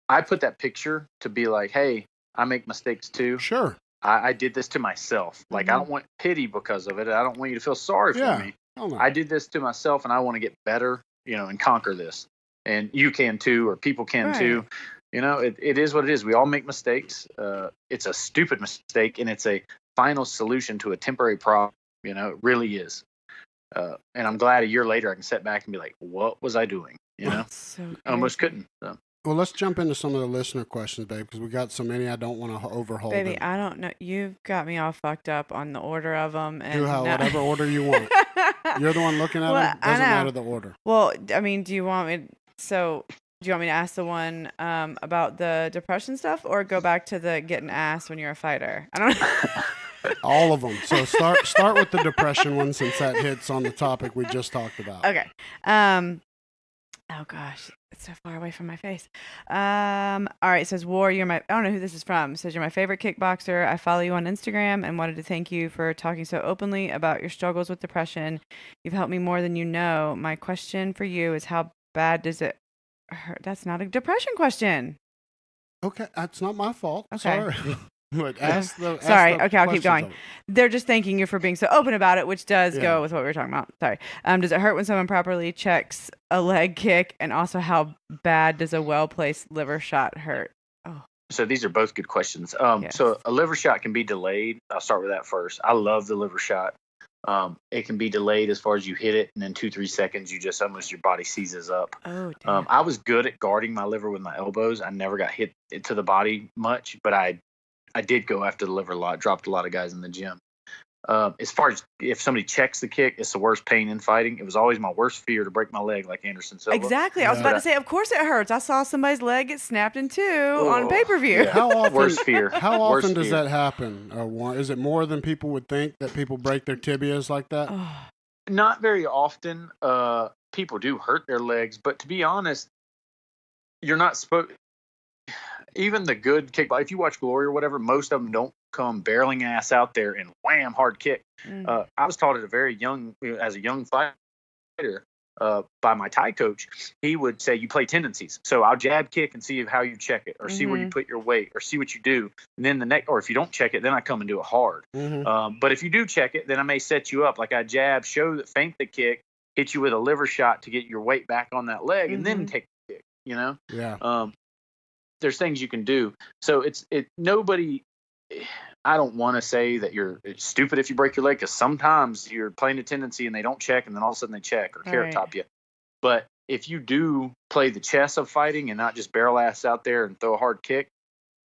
I put that picture to be like, hey, I make mistakes too. Sure. I did this to myself. Like I don't want pity because of it. I don't want you to feel sorry for me. No. I did this to myself and I want to get better, you know, and conquer this. And you can too, or people can too. You know, it is what it is. We all make mistakes. It's a stupid mistake and it's a final solution to a temporary problem. You know, it really is. And I'm glad a year later I can sit back and be like, what was I doing? You know, almost couldn't. So. Well, let's jump into some of the listener questions, babe, because we got so many I don't want to overhaul. Baby, them. I don't know. You've got me all fucked up on the order of them. And whatever order you want. You're the one looking at them. Doesn't matter the order. Well, I mean, do you want me to ask the one about the depression stuff or go back to the getting ass when you're a fighter? I don't know. All of them. So start with the depression one since that hits on the topic we just talked about. Okay. Oh gosh, it's so far away from my face. All right, it says War, I don't know who this is from. It says you're my favorite kickboxer. I follow you on Instagram and wanted to thank you for talking so openly about your struggles with depression. You've helped me more than you know. My question for you is how bad does it hurt? That's not a depression question. Okay, that's not my fault. Okay. Sorry. But Sorry. Okay, I'll keep going. They're just thanking you for being so open about it, which does go with what we were talking about. Sorry. Does it hurt when someone properly checks a leg kick? And also, how bad does a well-placed liver shot hurt? Oh. So these are both good questions. So a liver shot can be delayed. I'll start with that first. I love the liver shot. It can be delayed as far as you hit it, and in 2-3 seconds, you just almost your body seizes up. Oh, damn. I was good at guarding my liver with my elbows. I never got hit to the body much, but I did go after the liver a lot, dropped a lot of guys in the gym. As far as if somebody checks the kick, it's the worst pain in fighting. It was always my worst fear to break my leg like Anderson Silva. Exactly. I was about to say, of course it hurts. I saw somebody's leg get snapped in two on pay-per-view. Yeah. How often, worst fear. How often does that happen? Is it more than people would think that people break their tibias like that? Not very often. People do hurt their legs, but to be honest, you're not supposed... Even the good kickball, if you watch Glory or whatever, most of them don't come barreling ass out there and wham, hard kick. I was taught at as a young fighter, by my Thai coach. He would say, you play tendencies. So I'll jab kick and see how you check it, or see where you put your weight, or see what you do. And then or if you don't check it, then I come and do it hard. But if you do check it, then I may set you up. Like I jab, feint the kick, hit you with a liver shot to get your weight back on that leg, and then take the kick, you know? Yeah. There's things you can do. So nobody, I don't want to say that it's stupid if you break your leg, because sometimes you're playing a tendency and they don't check, and then all of a sudden they check or carrot top you. But if you do play the chess of fighting and not just barrel ass out there and throw a hard kick,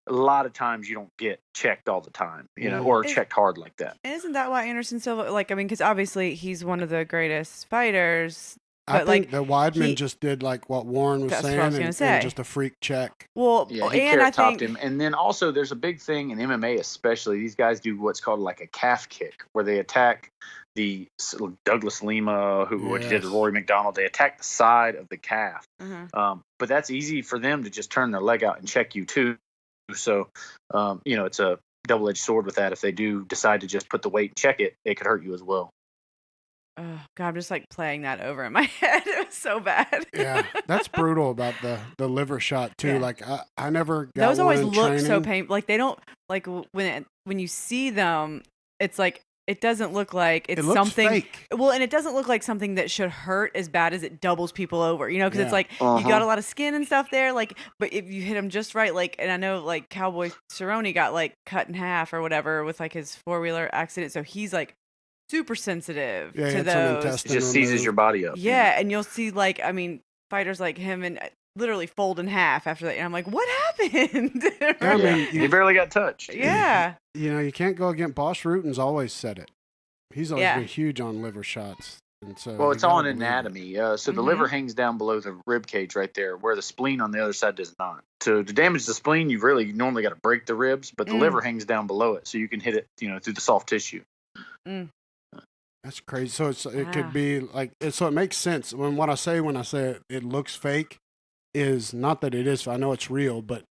a lot of times you don't get checked all the time, you know, or checked hard like that. And isn't that why Anderson Silva, because obviously he's one of the greatest fighters. I think the Weidman just did like what Warren was saying, and just a freak check. Well, yeah, he carrot topped him. And then also there's a big thing in MMA, especially these guys do what's called like a calf kick, where they attack the Douglas Lima, what did to Rory McDonald. They attack the side of the calf. But that's easy for them to just turn their leg out and check you too. So, it's a double-edged sword with that. If they do decide to just put the weight and check it, it could hurt you as well. oh God, I'm just like playing that over in my head. It was so bad. Yeah, that's brutal about the liver shot too. Yeah. Like I never got those one always in look training. so painful. Like they don't like when you see them, it's like it doesn't look like it's something fake. Well, and it doesn't look like something that should hurt as bad as it doubles people over, you know, because it's like you got a lot of skin and stuff there, like, but if you hit him just right, like, and I know like Cowboy Cerrone got like cut in half or whatever with like his 4-wheeler accident, so he's like super sensitive to those. It just seizes your body up. Yeah, and you'll see like, I mean, fighters like him and literally fold in half after that, and I'm like, what happened? Yeah, I mean, he barely got touched. Yeah. You know, you can't go against Bosch Rutan's always said it. He's always been huge on liver shots. And so well, it's all in anatomy. So the liver hangs down below the rib cage right there, where the spleen on the other side does not. So to damage the spleen, you normally got to break the ribs, but the liver hangs down below it, so you can hit it, through the soft tissue. That's crazy. So it could be like, so it makes sense when I say it looks fake is not that it is. I know it's real, but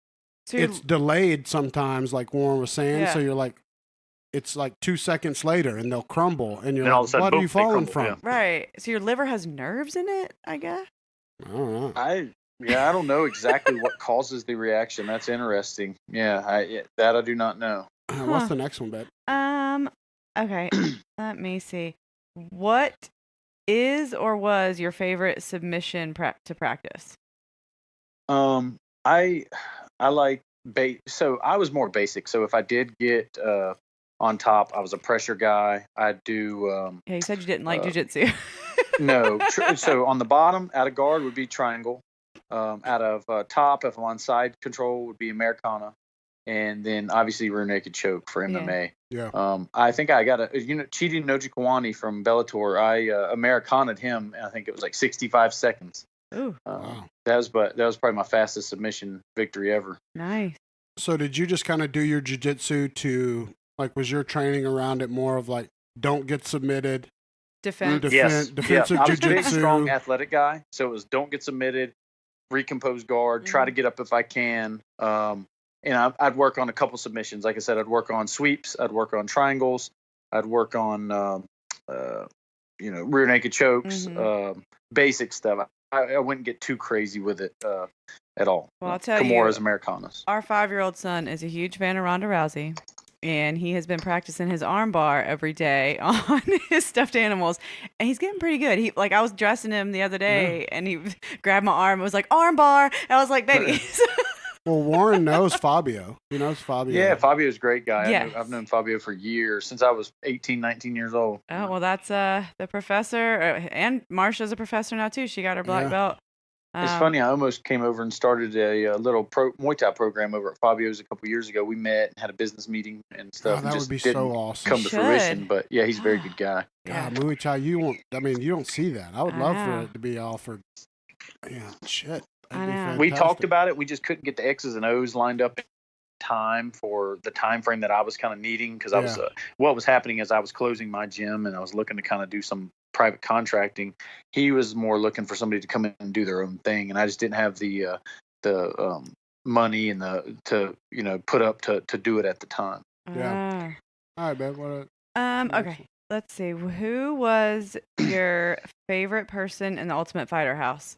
it's delayed sometimes, like Warren was saying. So you're like, it's like 2 seconds later and they'll crumble and you're like, what are you falling from? Yeah. Right. So your liver has nerves in it, I guess? I don't know. I don't know exactly what causes the reaction. That's interesting. Yeah, I do not know. What's the next one, babe? Okay. Let me see. What is or was your favorite submission to practice? I like so I was more basic. So if I did get on top, I was a pressure guy. I'd do. Yeah, you said you didn't like jiu-jitsu. No. So on the bottom, out of guard would be triangle. Out of top, if I'm on side control, would be Americana. And then obviously rear naked choke for MMA. Yeah. I think I got Chidi Njokuani from Bellator. I Americana'd him. And I think it was like 65 seconds. Ooh. Wow. That was probably my fastest submission victory ever. Nice. So did you just kind of do your jiu-jitsu to, like, was your training around it more of like, don't get submitted? Defense. Defensive jiu-jitsu? I was a big, strong, athletic guy. So it was don't get submitted, recompose guard, try to get up if I can. And I'd work on a couple submissions. Like I said, I'd work on sweeps. I'd work on triangles. I'd work on, rear naked chokes, basic stuff. I wouldn't get too crazy with it at all. Well, I'll tell Kimora's Americanas. Our 5-year-old son is a huge fan of Ronda Rousey, and he has been practicing his arm bar every day on his stuffed animals, and he's getting pretty good. I was dressing him the other day, and he grabbed my arm and was like, arm bar. And I was like, baby. Well, Warren knows Fabio. He knows Fabio. Yeah, Fabio's a great guy. Yeah. I've known Fabio for years, since I was 18, 19 years old. Oh, well, that's the professor. And Marsha's a professor now, too. She got her black belt. It's funny. I almost came over and started a little Muay Thai program over at Fabio's a couple years ago. We met and had a business meeting and stuff. Oh, that would be so awesome. Come to fruition, but yeah, he's a very good guy. God, Muay Thai, you don't see that. I would love for it to be offered. Yeah, shit. We talked about it. We just couldn't get the X's and O's lined up in time for the time frame that I was kind of needing, because I was what was happening is I was closing my gym and I was looking to kind of do some private contracting. He was more looking for somebody to come in and do their own thing, and I just didn't have the money and to put up to do it at the time. Yeah. All right, man. Okay. Let's see. Who was your favorite person in the Ultimate Fighter house?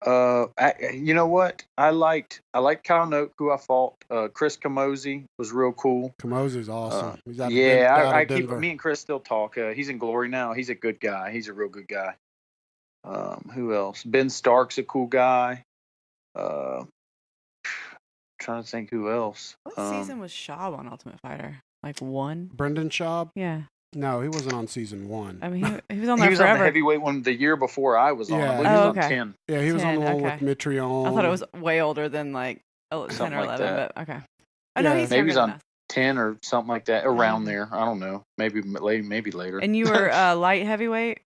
You know what? I liked Kyle Noak, who I fought. Chris Camozzi was real cool. Camozzi's awesome. I keep me and Chris still talk. He's in Glory now. He's a good guy. He's a real good guy. Who else? Ben Stark's a cool guy. Trying to think who else. What season was Schaub on Ultimate Fighter? Like 1? Brendan Schaub? Yeah. No, he wasn't on season 1. I mean, he was on there he was forever. on the heavyweight one the year before I was on. I believe he was on 10. Yeah, he was on the one with Mitrione. I thought it was way older than like 10 or 11, but okay. Oh, no, he's maybe he's on 10 or something like that, around there. I don't know. Maybe later. And you were light heavyweight?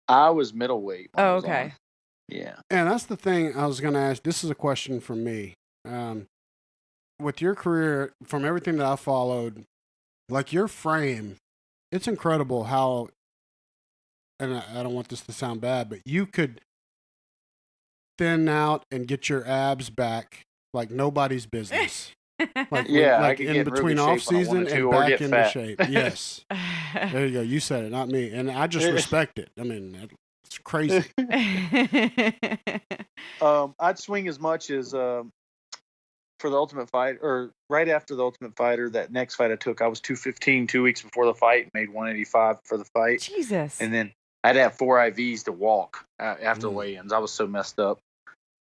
I was middleweight. Oh, okay. Yeah. And that's the thing I was going to ask. This is a question from me. With your career, from everything that I followed, like your frame, it's incredible how, and I don't want this to sound bad, but you could thin out and get your abs back like nobody's business. Like I could in get in between real off good shape when I season wanted to, and or back get into fat. shape. Yes. There you go. You said it, not me. And I just respect it. I mean, it's crazy. I'd swing as much as for the Ultimate Fight, or right after the Ultimate Fighter. That next fight I took, I was 215 2 weeks before the fight, made 185 for the fight. Jesus. And then I'd have 4 IVs to walk after weigh-ins. I was so messed up.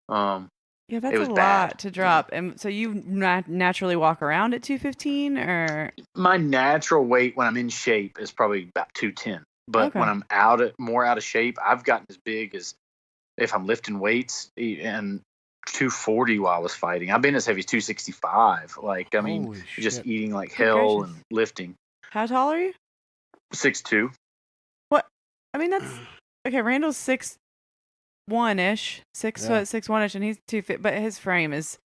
Yeah, that's it was a lot bad to drop. And so you naturally walk around at 215, or my natural weight when I'm in shape is probably about 210. But when I'm more out of shape, I've gotten as big as, if I'm lifting weights, and 240 while I was fighting. I've been as heavy as 265. Like, I mean, Holy just shit. eating like Good hell gracious. and lifting. How tall are you? 6'2". What? I mean, that's okay. Randall's 6'1"-ish, 6 foot 6'1"-ish, and he's 2 feet. But his frame is.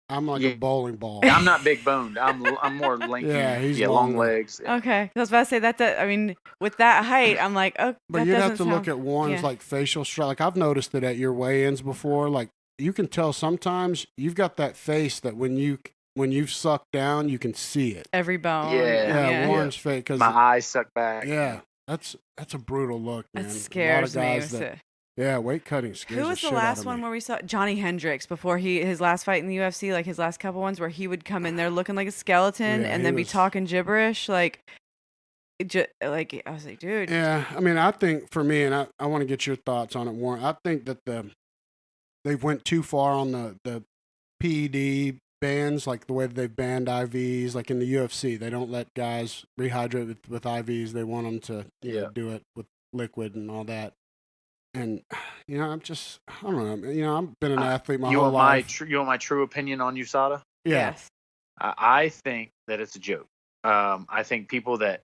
I'm like a bowling ball. I'm not big boned. I'm more lanky. Yeah, he's long legs. Okay, I was about to say that. I mean, with that height, I'm like, oh. But you'd have to look at Warren's like facial structure. Like I've noticed it at your weigh-ins before. Like you can tell sometimes you've got that face that when you've sucked down, you can see it. Every bone. Yeah. Warren's face, because my eyes suck back. Yeah, that's a brutal look, man. That scares a lot of guys me. Yeah, weight cutting scares Who was the last one where we saw Johnny Hendricks before his last fight in the UFC, like his last couple ones, where he would come in there looking like a skeleton and then be talking gibberish, like I was like, dude. Yeah, I mean, I think for me, and I want to get your thoughts on it, Warren. I think that they've went too far on the PED bans, like the way that they've banned IVs, like in the UFC. They don't let guys rehydrate with IVs. They want them to do it with liquid and all that. And, I don't know. I've been an athlete my whole life. You want my true opinion on USADA? Yeah. Yes. I think that it's a joke. I think people that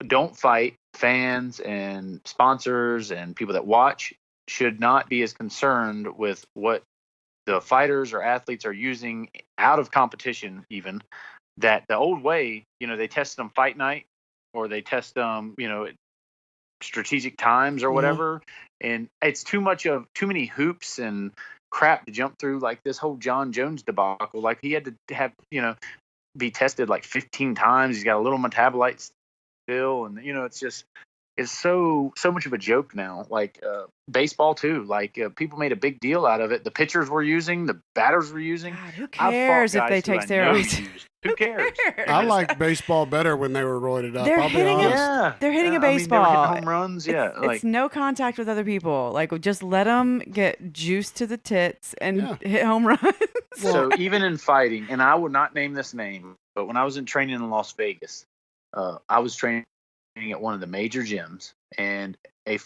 don't fight, fans and sponsors and people that watch, should not be as concerned with what the fighters or athletes are using out of competition, even. That the old way, they tested them fight night, or they test them, strategic times or whatever, and it's too many hoops and crap to jump through. Like this whole John Jones debacle, like he had to have be tested like 15 times. He's got a little metabolite still, and it's so much of a joke now. Like baseball too, like people made a big deal out of it. The pitchers were using, the batters were using. God, who cares if they take steroids? Who cares? I like baseball better when they were roided up. They're hitting a baseball. They were hitting home runs. It's no contact with other people. Like, just let them get juice to the tits and hit home runs. So even in fighting, and I would not name this name, but when I was in training in Las Vegas, I was training at one of the major gyms, and I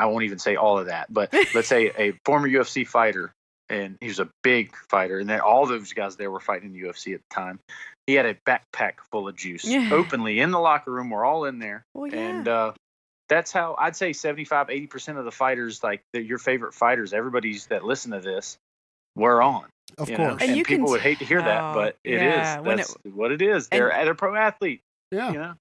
won't even say all of that, but let's say a former UFC fighter, and he was a big fighter, and then all those guys there were fighting in the UFC at the time. He had a backpack full of juice openly in the locker room. We're all in there. Well, and that's how I'd say 75-80% of the fighters, like your favorite fighters, everybody's that listen to this, were on. Of course. And you people would hate to hear that, but it is. That's what it is. They're a pro athlete. Yeah.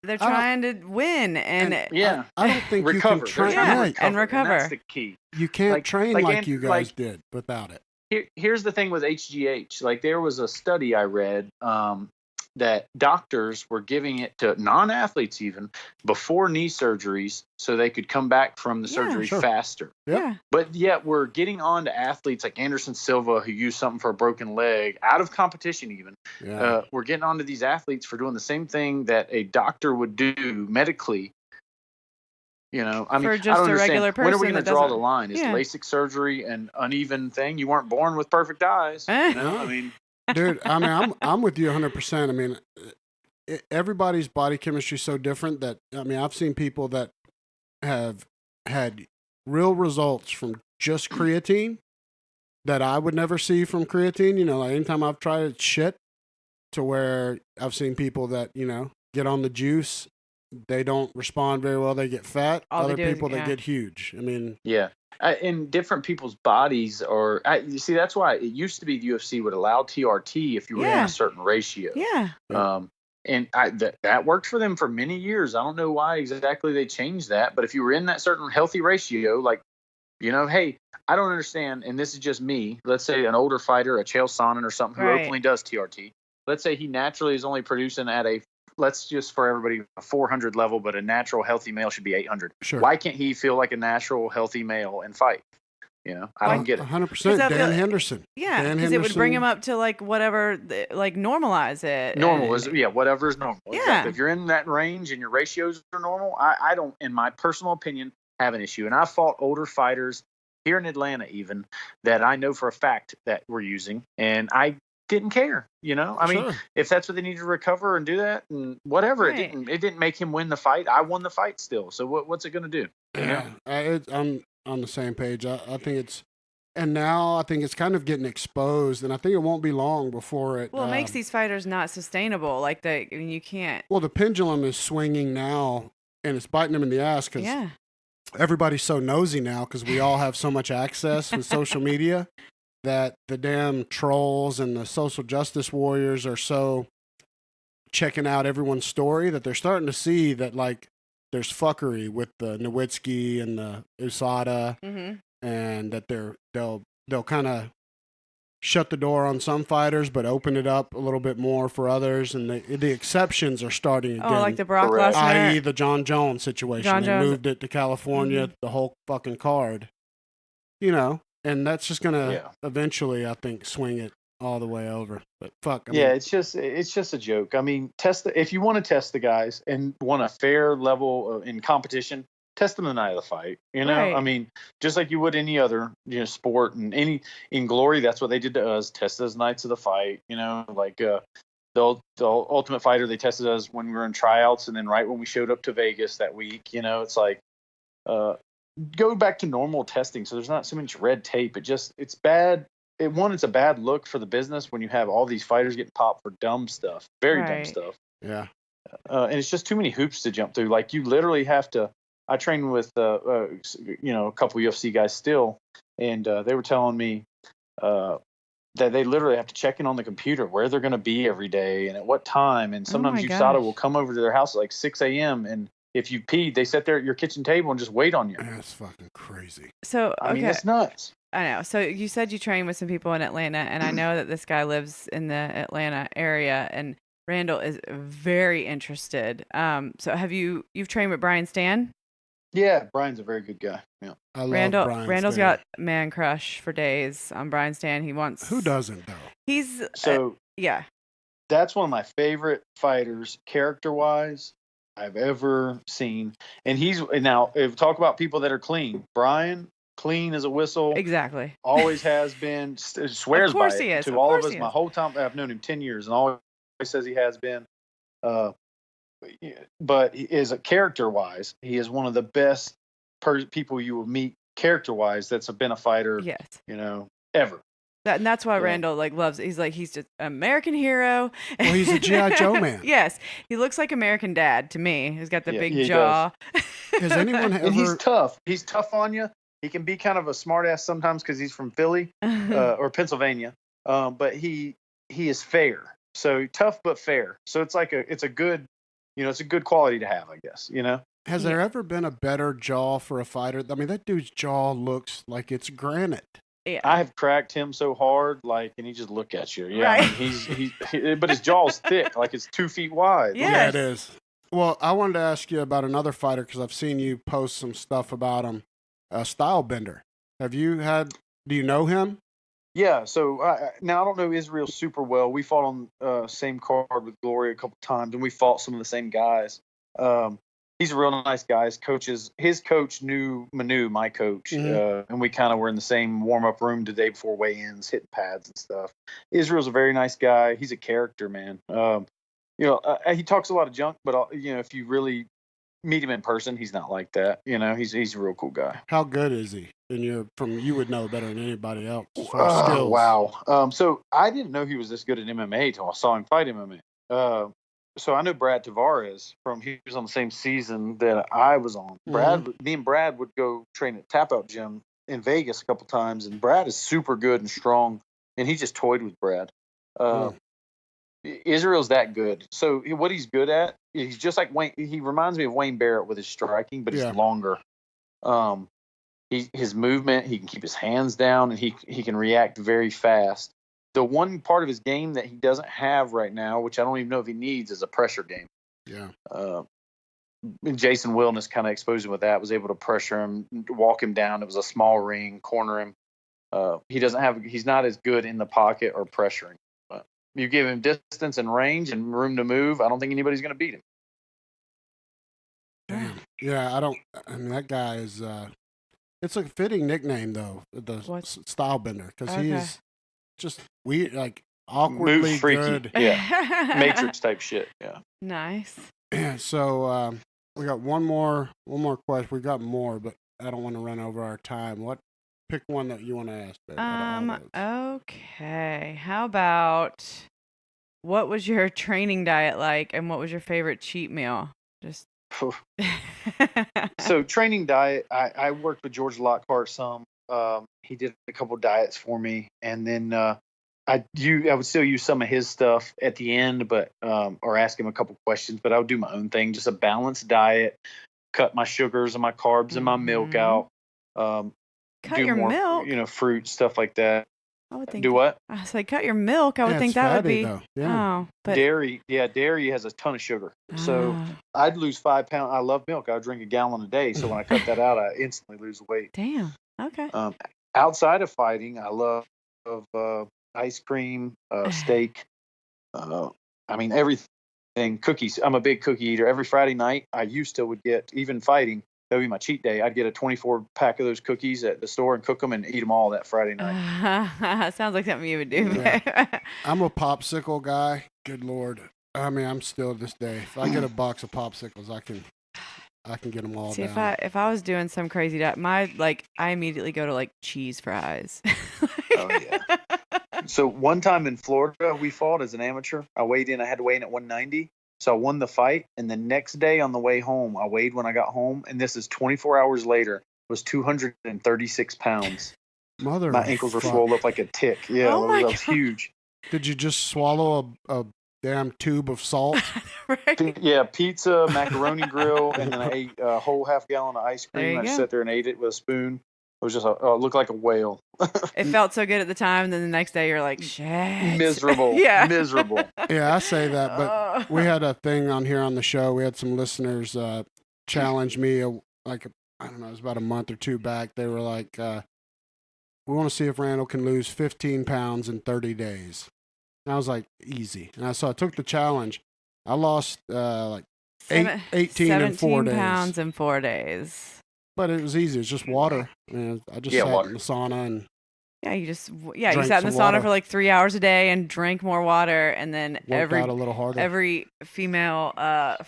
They're trying to win, and I don't think recover. You can train and recover. And that's the key. You can't train like you guys did without it. Here's the thing with HGH. Like, there was a study I read that doctors were giving it to non-athletes even before knee surgeries so they could come back from the surgery faster. Yeah. But yet we're getting on to athletes like Anderson Silva, who used something for a broken leg out of competition even. Yeah. We're getting on to these athletes for doing the same thing that a doctor would do medically. I mean, for just I don't a regular understand. person. When are we going to draw the line? Is LASIK surgery an uneven thing? You weren't born with perfect eyes. I mean, dude, I mean, I'm with you 100%. I mean, everybody's body chemistry is so different that, I mean, I've seen people that have had real results from just creatine that I would never see from creatine. Like anytime I've tried it, shit, to where I've seen people that, get on the juice, they don't respond very well. They get fat. Other people that get huge. I mean, in different people's bodies, or you see, that's why it used to be the UFC would allow TRT if you were in a certain ratio. And that worked for them for many years. I don't know why exactly they changed that, but if you were in that certain healthy ratio, like, hey, I don't understand, and this is just me. Let's say an older fighter, a Chael Sonnen or something, who openly does TRT. Let's say he naturally is only producing at let's just for everybody, a 400 level, but a natural healthy male should be 800. Sure. Why can't he feel like a natural healthy male and fight? I don't get it. 100%. Dan Henderson. Yeah, because it would bring him up to like whatever, like normalize it. Normal is whatever is normal. Yeah. Exactly. If you're in that range and your ratios are normal, I don't, in my personal opinion, have an issue. And I fought older fighters here in Atlanta even that I know for a fact that we're using, and I didn't care. I mean, if that's what they need to recover and do that and whatever, right. it didn't make him win the fight. I won the fight still. So what's it going to do? I'm on the same page. I think now I think it's kind of getting exposed, and I think it won't be long before it. Well, it makes these fighters not sustainable. Like you can't. Well, the pendulum is swinging now, and it's biting them in the ass because everybody's so nosy now because we all have so much access with social media that the damn trolls and the social justice warriors are so checking out everyone's story that they're starting to see that like there's fuckery with the Nowitzki and the USADA, and that they'll kind of shut the door on some fighters but open it up a little bit more for others, and the exceptions are starting again. Oh, like the Brock Lesnar, i.e. the John Jones situation. They moved it to California, the whole fucking card, and that's just gonna eventually, I think, swing it all the way over. But fuck, I mean, it's just a joke. I mean, if you want to test the guys and want a fair level in competition, test them the night of the fight. Right. I mean, just like you would any other sport and in Glory, that's what they did to us. Test us nights of the fight. Like the Ultimate Fighter, they tested us when we were in tryouts, and then right when we showed up to Vegas that week. It's like go back to normal testing, so there's not so much red tape. It's bad. It's a bad look for the business when you have all these fighters getting popped for dumb stuff, very dumb stuff. Yeah. And it's just too many hoops to jump through. Like you literally have to. I trained with a couple UFC guys still, and they were telling me that they literally have to check in on the computer where they're going to be every day and at what time. And sometimes USADA will come over to their house at like 6 a.m. and if you peed, they sit there at your kitchen table and just wait on you. That's fucking crazy. So I mean, it's nuts. I know. So you said you train with some people in Atlanta, and I know that this guy lives in the Atlanta area, and Randall is very interested. So you've trained with Brian Stan? Yeah, Brian's a very good guy. Yeah, I love Randall's got man crush for days on Brian Stan. He wants. Who doesn't though? He's yeah. That's one of my favorite fighters, character-wise, I've ever seen. And now if talk about people that are clean. Brian, clean as a whistle. Exactly. Always has been. Swears by it he is. to all of us. My whole time I've known him 10 years, and always says he has been. But is a character-wise, he is one of the best people you will meet character-wise. That's been a fighter. Yes. Ever. And that's why Randall loves it. He's just an American hero. Well, he's a G.I. Joe man. Yes, he looks like American Dad to me. He's got the big jaw. Has anyone ever? And he's tough. He's tough on you. He can be kind of a smartass sometimes because he's from Philly or Pennsylvania. But he is fair. So tough but fair. So it's like it's a good quality to have, I guess. Has there ever been a better jaw for a fighter? I mean, that dude's jaw looks like it's granite. Yeah. I have cracked him so hard, and he just look at you. Yeah, right. I mean, but his jaw's thick, like it's 2 feet wide. Yes. Yeah, it is. Well, I wanted to ask you about another fighter because I've seen you post some stuff about him. Stylebender. Do you know him? Yeah. So now I don't know Israel super well. We fought on same card with Glory a couple times, and we fought some of the same guys. He's a real nice guy. His coach knew Manu, my coach, and we kind of were in the same warm-up room the day before weigh-ins, hitting pads and stuff. Israel's a very nice guy. He's a character, man. He talks a lot of junk, but if you really meet him in person, he's not like that. He's a real cool guy. How good is he? And you would know better than anybody else as far as skills. Wow. So I didn't know he was this good at MMA until I saw him fight MMA. So I know Brad Tavares he was on the same season that I was on. Me and Brad would go train at Tap Out Gym in Vegas a couple times, and Brad is super good and strong, and he just toyed with Brad. Israel's that good. So what he's good at, he's just like Wayne. He reminds me of Wayne Barrett with his striking, but he's longer. his movement, he can keep his hands down, and he can react very fast. The one part of his game that he doesn't have right now, which I don't even know if he needs, is a pressure game. Yeah. Jason Wilness kind of exposed him with that, was able to pressure him, walk him down. It was a small ring, corner him. He's not as good in the pocket or pressuring. But you give him distance and range and room to move, I don't think anybody's going to beat him. Damn. Yeah, I mean, that guy is, it's a fitting nickname, though, the style bender, because he's just weird, like awkwardly Moves freaky. good. Yeah. Matrix type shit. Yeah. Nice. So we got one more question. We got more, but I don't want to run over our time. Pick one that you want to ask, babe. Okay. How about, what was your training diet like, and what was your favorite cheat meal? Just So training diet, I worked with George Lockhart some. He did a couple diets for me, and then I would still use some of his stuff at the end, but or ask him a couple questions. But I would do my own thing, just a balanced diet, cut my sugars and my carbs and my milk out. Cut your milk, fruit, stuff like that. I would think. Do what? I was like, cut your milk. I would think that would be. Yeah. But dairy. Yeah, dairy has a ton of sugar. So I'd lose 5 pounds. I love milk. I would drink a gallon a day. So when I cut that out, I instantly lose weight. Damn. Okay. Outside of fighting, I love ice cream, steak. I mean, everything. Cookies. I'm a big cookie eater. Every Friday night, I would get, even fighting, that would be my cheat day. I'd get a 24 pack of those cookies at the store and cook them and eat them all that Friday night. Sounds like something you would do. Yeah. I'm a popsicle guy. Good Lord. I mean, I'm still this day. If I get a box of popsicles, I can get them all down. See, if I was doing some crazy diet, I immediately go to like cheese fries. Oh yeah. So one time in Florida, we fought as an amateur. I weighed in. I had to weigh in at 190. So I won the fight, and the next day on the way home, I weighed when I got home, and this is 24 hours later, was 236 pounds. My ankles were swollen up like a tick. Yeah, that was huge. Did you just swallow a damn tube of salt? Right? Yeah, pizza, macaroni grill, and then I ate a whole half gallon of ice cream. I sat there and ate it with a spoon. It was just looked like a whale. It felt so good at the time, and then the next day you're like, shit. Miserable. Yeah. Miserable. Yeah, I say that, but we had a thing on here on the show. We had some listeners challenge me, I don't know, it was about a month or two back. They were like, we want to see if Randall can lose 15 pounds in 30 days. And I was like, easy. And so I took the challenge. I lost 18 in 4 days. 17 pounds in 4 days. But it was easy. It's just water. I mean, I just sat in the sauna and you sat in the sauna for like 3 hours a day and drank more water, and then worked out a little harder. Every female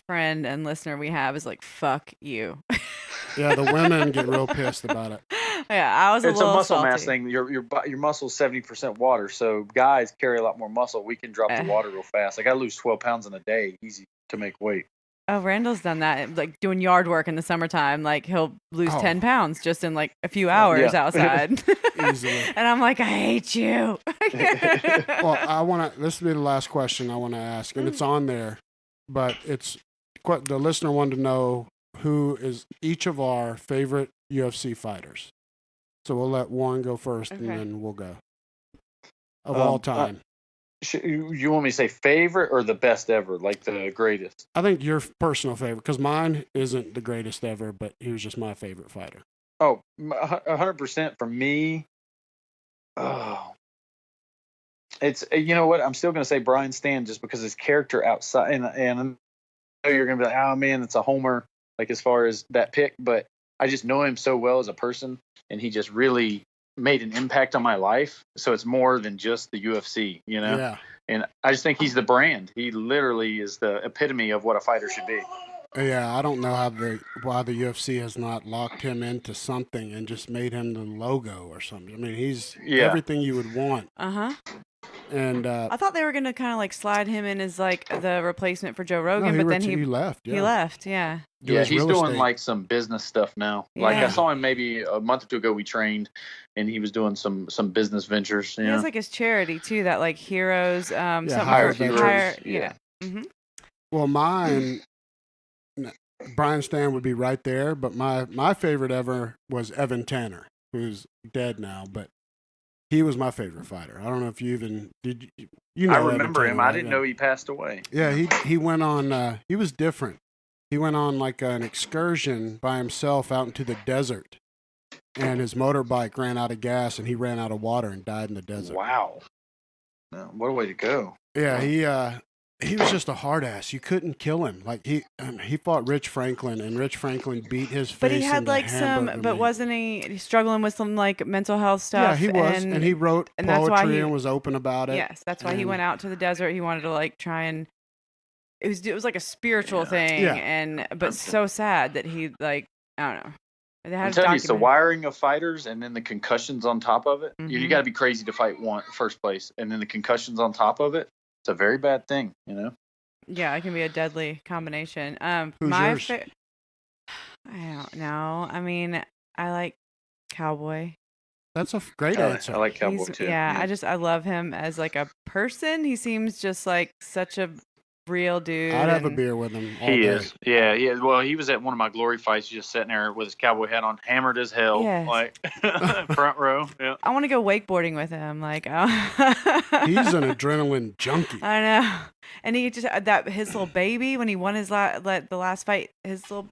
friend and listener we have is like, fuck you. Yeah, the women get real pissed about it. Yeah, I was It's a little a muscle salty. mass thing. Your muscle's 70% water, so guys carry a lot more muscle. We can drop the water real fast. I got to lose 12 pounds in a day, easy to make weight. Oh, Randall's done that, like doing yard work in the summertime. Like he'll lose 10 pounds just in like a few hours outside. Easily. And I'm like, I hate you. Well, this will be the last question I want to ask, and it's on there, but the listener wanted to know who is each of our favorite UFC fighters. So we'll let Warren go first, and then we'll go. Of all time. You want me to say favorite or the best ever, like the greatest? I think your personal favorite, because mine isn't the greatest ever, but he was just my favorite fighter. Oh, 100% for me. Oh, it's, you know what? I'm still going to say Brian Stann just because his character outside, and I know you're going to be like, oh man, it's a homer, like as far as that pick, but I just know him so well as a person, and he just really made an impact on my life. So it's more than just the UFC, you know? Yeah. And I just think he's the brand. He literally is the epitome of what a fighter should be. Yeah, I don't know why the UFC has not locked him into something and just made him the logo or something. I mean, he's everything you would want. Uh-huh. And I thought they were going to kind of like slide him in as like the replacement for Joe Rogan, but then he left. Yeah. He left, yeah. Yeah, he's doing like some business stuff now. Yeah. Like I saw him maybe a month or two ago. We trained, and he was doing some business ventures. He has like his charity too, that like Heroes, Hire Heroes. Yeah. Mm-hmm. Well, mine, Brian Stan would be right there, but my favorite ever was Evan Tanner, who's dead now, but he was my favorite fighter. I don't know if you even did. You know, I remember Evan him. Tanner, I didn't know he passed away. Yeah, he went on. He was different. He went on like an excursion by himself out into the desert, and his motorbike ran out of gas, and he ran out of water and died in the desert. Wow, what a way to go! Yeah, he was just a hard ass. You couldn't kill him. Like he fought Rich Franklin, and Rich Franklin beat his face. But he had into like but wasn't he struggling with some like mental health stuff? Yeah, he was, and he wrote poetry and was open about it. Yes, that's why he went out to the desert. He wanted to like try and it was like a spiritual thing, but so sad that he like I don't know. I'm telling you, it's the wiring of fighters and then the concussions on top of it. Mm-hmm. You got to be crazy to fight first place, and then the concussions on top of it. It's a very bad thing, you know. Yeah, it can be a deadly combination. Who's yours? I don't know. I mean, I like Cowboy. That's a great answer. I like Cowboy too. Yeah, I love him as like a person. He seems just like such a real dude. I'd have a beer with him. He is. Yeah. Well, he was at one of my glory fights, just sitting there with his cowboy hat on, hammered as hell, like front row. Yeah. I want to go wakeboarding with him. Like, he's an adrenaline junkie. I know. And he just his little baby when he won his the last fight, his little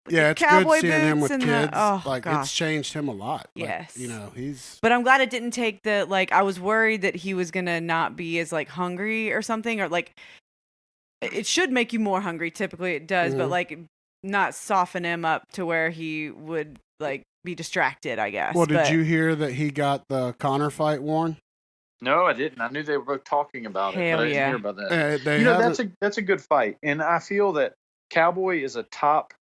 it's cowboy good seeing him with kids. Gosh. It's changed him a lot. Yes. You know, he's. But I'm glad it didn't take I was worried that he was gonna not be as like hungry or something, or like. It should make you more hungry. Typically it does, but like not soften him up to where he would like be distracted, I guess. Well, did you hear that he got the Conor fight, Warren? No, I didn't. I knew they were both talking about it, but I didn't hear about that. That's a good fight. And I feel that Cowboy is a top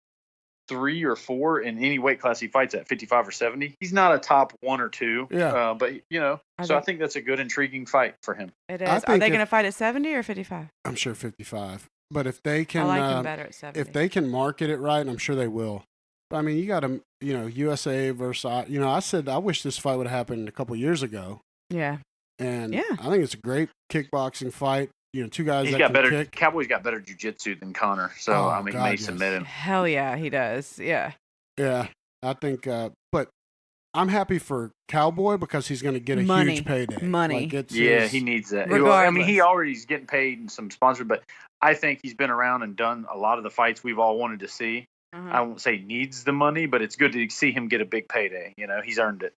3 or 4 in any weight class he fights at, 55 or 70. He's not a top 1 or 2. Yeah. But you know, I think that's a good, intriguing fight for him. It is. Are they going to fight at 70 or 55? I'm sure 55. But if they can, I like him better at 70. If they can market it right, I'm sure they will. But I mean, you got to, USA versus, I said I wish this fight would have happened a couple years ago. Yeah. And I think it's a great kickboxing fight. Two guys that can kick. Cowboy's got better jiu-jitsu than Conor, so he may submit him. Hell yeah, he does. Yeah. Yeah, I think. But I'm happy for Cowboy because he's going to get a huge payday. Money. He needs that. I mean, he already is getting paid and some sponsors, but I think he's been around and done a lot of the fights we've all wanted to see. I won't say needs the money, but it's good to see him get a big payday. He's earned it.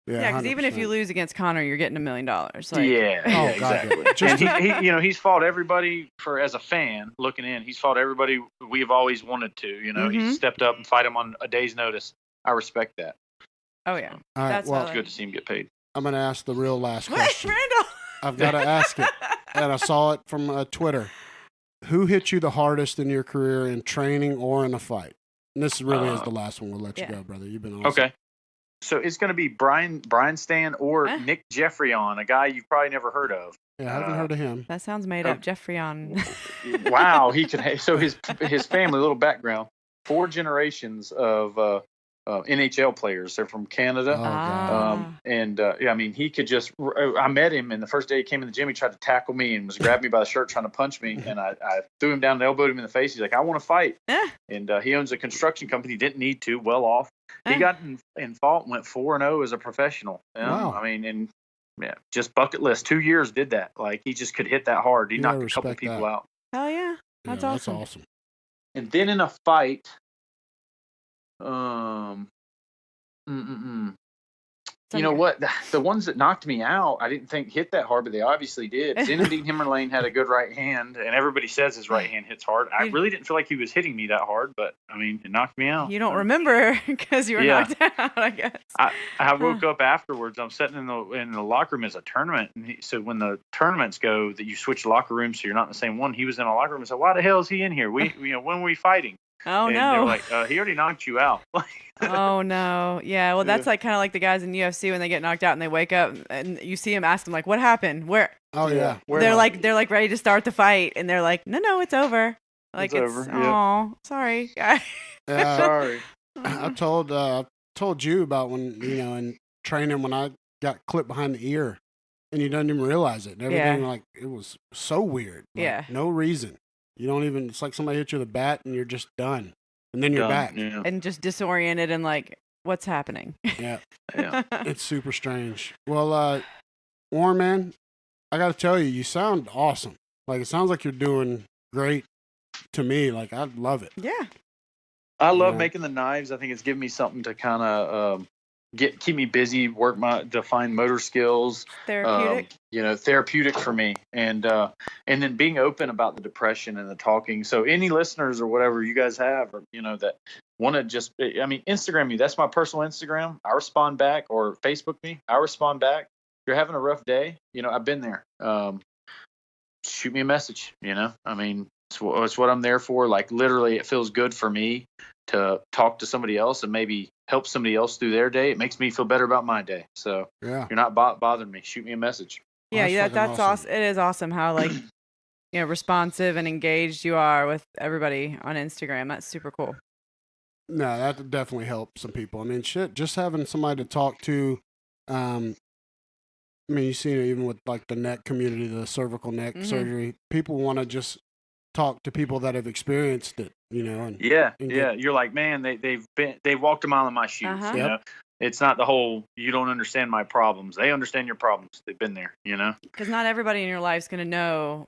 Yeah, because even if you lose against Conor, you're getting $1 million. Like, exactly. And he's fought everybody as a fan looking in. He's fought everybody we've always wanted to. He's stepped up and fight him on a day's notice. I respect that. Oh yeah, all right, it's good to see him get paid. I'm going to ask the real last question. Randall? I've got to ask it, and I saw it from Twitter. Who hit you the hardest in your career in training or in a fight? And this really is the last one. We'll let you go, brother. You've been awesome. Okay. So it's going to be Brian Stan or Nick Jeffrey-on, a guy you've probably never heard of. Yeah, I haven't heard of him. That sounds made up. Jeffrey-on. Wow, he can. So his family, little background, 4 generations of NHL players. They're from Canada. I mean, he could just. I met him, and the first day he came in the gym, he tried to tackle me and was grabbing me by the shirt, trying to punch me, and I threw him down and elbowed him in the face. He's like, "I want to fight," and he owns a construction company. Didn't need to. Well off. He got in fought and went 4-0 as a professional. Wow. I mean, and just bucket list. 2 years did that. Like he just could hit that hard. He knocked a couple people out. Hell yeah, that's awesome. That's awesome. And then in a fight, you know what? The ones that knocked me out, I didn't think hit that hard, but they obviously did. Zinedine Himmerlane had a good right hand, and everybody says his right hand hits hard. I really didn't feel like he was hitting me that hard, but I mean, it knocked me out. You don't remember because you were knocked out, I guess. I woke up afterwards. I'm sitting in the locker room as a tournament, and so when the tournaments go, that you switch locker rooms, so you're not in the same one. He was in a locker room and said, "Why the hell is he in here? When were we fighting?" Oh, and no. They're like, he already knocked you out. Oh, no. Yeah, well, that's like kind of like the guys in UFC when they get knocked out and they wake up and you see them ask them, like, what happened? Where? Oh, yeah. They're like ready to start the fight and they're like, no, it's over. Like, it's over. Oh, sorry, guy. Sorry. I told you about when, in training when I got clipped behind the ear and you don't even realize it. And everything, like, it was so weird. Like, no reason. You don't even. It's like somebody hit you with a bat and you're just done, and then you're back and just disoriented and like, what's happening? Yeah, it's super strange. Well, Warren, man, I got to tell you, you sound awesome. Like it sounds like you're doing great to me. Like I love it. Yeah. I love making the knives. I think it's given me something to kind of keep me busy, define motor skills. Therapeutic. Therapeutic for me, and then being open about the depression and the talking. So any listeners or whatever you guys have, or that want to just, Instagram me. That's my personal Instagram. I respond back, or Facebook me. I respond back. If you're having a rough day, I've been there. Shoot me a message. It's what I'm there for. Like literally, it feels good for me to talk to somebody else and maybe help somebody else through their day. It makes me feel better about my day. So if you're not bothering me, shoot me a message. Yeah, that's awesome. It is awesome how like responsive and engaged you are with everybody on Instagram. That's super cool. No, that definitely helps some people. I mean, shit, just having somebody to talk to. You see it even with like the neck community, the cervical neck surgery. People want to just talk to people that have experienced it, And you're like, man, they've walked a mile in my shoes. Uh-huh. It's not the whole you don't understand my problems. They understand your problems. They've been there. Because not everybody in your life's gonna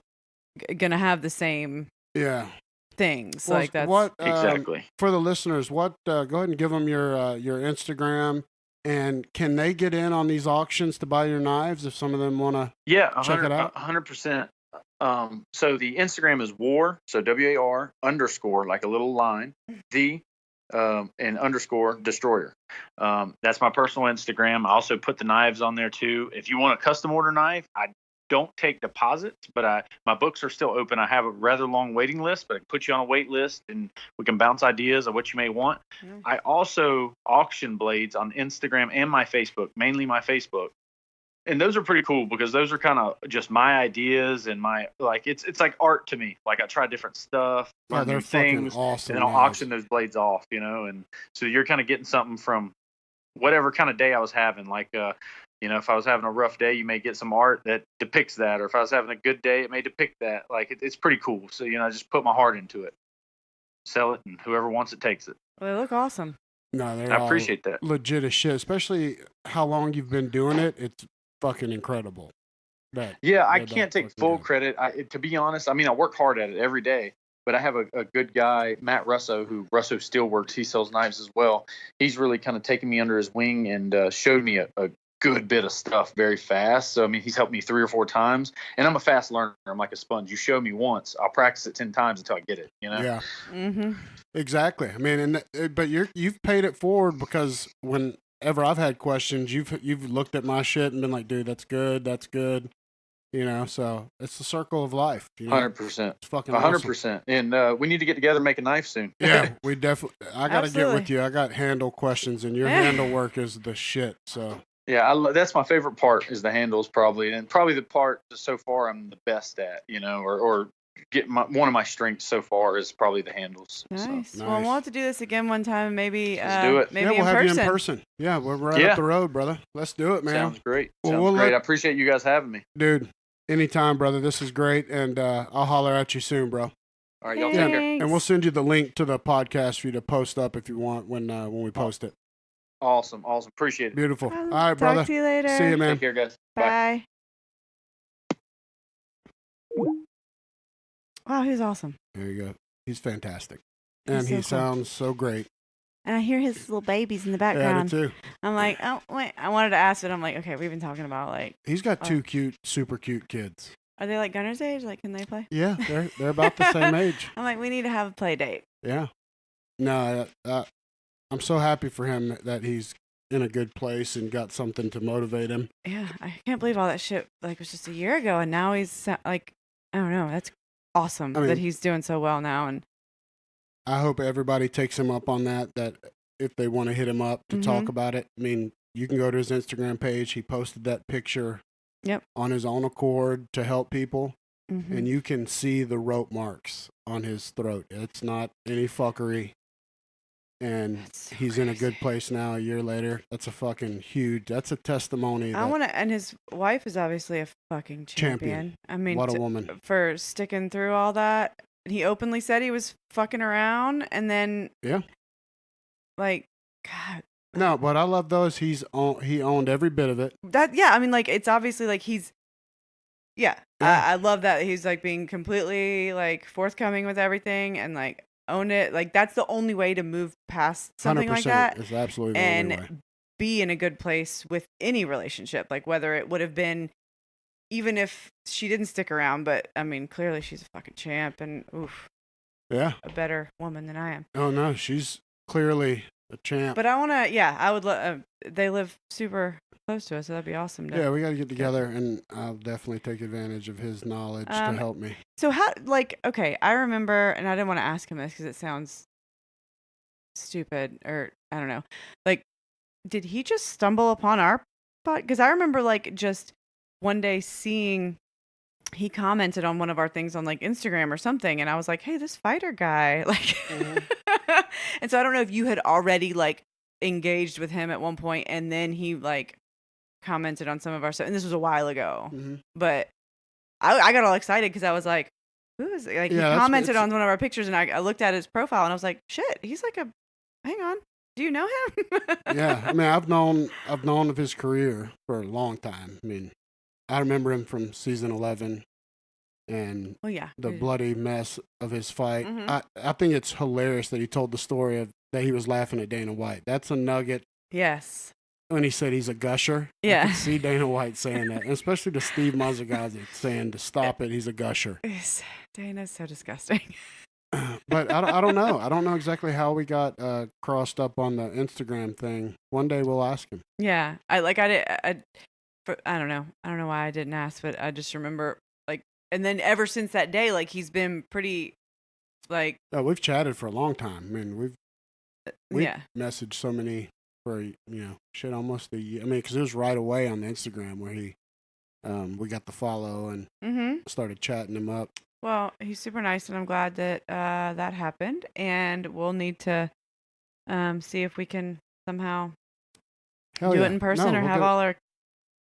have the same things. Well, like that's what exactly for the listeners. What go ahead and give them your Instagram. And can they get in on these auctions to buy your knives if some of them want to check it out? 100%. So the Instagram is war, so WAR _ like a little line, and _ destroyer. That's my personal Instagram. I also put the knives on there too. If you want a custom order knife, I don't take deposits, but my books are still open. I have a rather long waiting list, but I can put you on a wait list and we can bounce ideas of what you may want. I also auction blades on Instagram and my Facebook, mainly my Facebook. And those are pretty cool because those are kind of just my ideas and my, like, it's like art to me. Like I try different stuff, learn new things, awesome, and then I'll auction those blades off, and so you're kind of getting something from whatever kind of day I was having. Like, if I was having a rough day, you may get some art that depicts that. Or if I was having a good day, it may depict that. Like, it's pretty cool. So, I just put my heart into it. Sell it, and whoever wants it takes it. Well, they look awesome. No, I appreciate that. Legit as shit, especially how long you've been doing it. It's fucking incredible. I can't take full credit. To be honest, I work hard at it every day. But I have a good guy, Matt Russo, who Russo Steelworks. He sells knives as well. He's really kind of taken me under his wing and showed me a good bit of stuff very fast. So, he's helped me 3 or 4 times. And I'm a fast learner. I'm like a sponge. You show me once, I'll practice it 10 times until I get it, Yeah. Mm-hmm. Exactly. But you've paid it forward because whenever I've had questions, you've looked at my shit and been like, dude, that's good. That's good. So it's the circle of life. 100%. It's fucking 100%. Awesome. And we need to get together and make a knife soon. Yeah, we definitely. I got to get with you. I got handle questions, and your handle work is the shit. So. Yeah, that's my favorite part is the handles probably, and probably the part so far I'm the best at. Or get one of my strengths so far is probably the handles. Nice. So. Well, we'll have to do this again one time. Maybe. Let's do it. Maybe we'll have you in person. Yeah, we're right up the road, brother. Let's do it, man. Sounds great. Sounds great. I appreciate you guys having me, dude. Anytime, brother. This is great, and I'll holler at you soon, bro. All right, y'all take care. And we'll send you the link to the podcast for you to post up if you want when we post it. Awesome. Appreciate it. Beautiful. All right, brother. Talk to you later. See you, man. Take care, guys. Bye. Wow, he's awesome. There you go. He's fantastic, and he sounds so great. And I hear his little babies in the background. Yeah, I do too. I'm like, oh wait, I wanted to ask it. I'm like, okay, we've been talking about like. He's got 2 super cute kids. Are they like Gunner's age? Like, can they play? Yeah, they're about the same age. I'm like, we need to have a play date. Yeah. No, I'm so happy for him that he's in a good place and got something to motivate him. Yeah, I can't believe all that shit like was just a year ago, and now he's like, I don't know. That's awesome that he's doing so well now, and. I hope everybody takes him up on that if they want to hit him up to talk about it. You can go to his Instagram page. He posted that picture on his own accord to help people. And you can see the rope marks on his throat. It's not any fuckery. And he's in a good place now a year later. That's a fucking huge, that's a testimony. And his wife is obviously a fucking champion. What a woman. For sticking through all that. he openly said he was fucking around, and then like, God. No, but I love those. He owned every bit of it. I mean, like, it's obviously like he's. Yeah. I love that he's like being completely like forthcoming with everything and like own it. Like that's the only way to move past something like that. It's absolutely the only way. Be in a good place with any relationship, like whether it would have been, even if she didn't stick around, but I mean, clearly she's a fucking champ and a better woman than I am. Oh no, she's clearly a champ. But I want to, I would love, they live super close to us, so that'd be awesome. Yeah, we got to get together and I'll definitely take advantage of his knowledge to help me. So how, like, okay, I remember, and I didn't want to ask him this because it sounds stupid or I don't know, like, did he just stumble upon our pod? Because I remember like just one day seeing he commented on one of our things on like Instagram or something, and I was like, hey, this fighter guy, like, and so I don't know if you had already like engaged with him at one point, and then he like commented on some of our stuff, and this was a while ago, but I got all excited because I was like, who is it? Like he commented on one of our pictures, and I looked at his profile, and I was like, shit, he's like hang on. Do you know him? Yeah, I mean, I've known of his career for a long time. I mean, I remember him from season 11 and the bloody mess of his fight. I think it's hilarious that he told the story of that he was laughing at Dana White. That's a nugget. Yes. When he said he's a gusher. Yeah. I could see Dana White saying that, and especially to Steve Mazzagazzi saying to stop it, he's a gusher. Dana's so disgusting. But I don't know. I don't know exactly how we got crossed up on the Instagram thing. One day we'll ask him. Yeah, I don't know. I don't know why I didn't ask, but I just remember like, and then ever since that day, like he's been pretty, like. We've chatted for a long time. I mean, we've messaged so many for almost a year. I mean, because it was right away on the Instagram where we got the follow and started chatting him up. Well, he's super nice, and I'm glad that that happened. And we'll need to see if we can somehow do it in person or have all our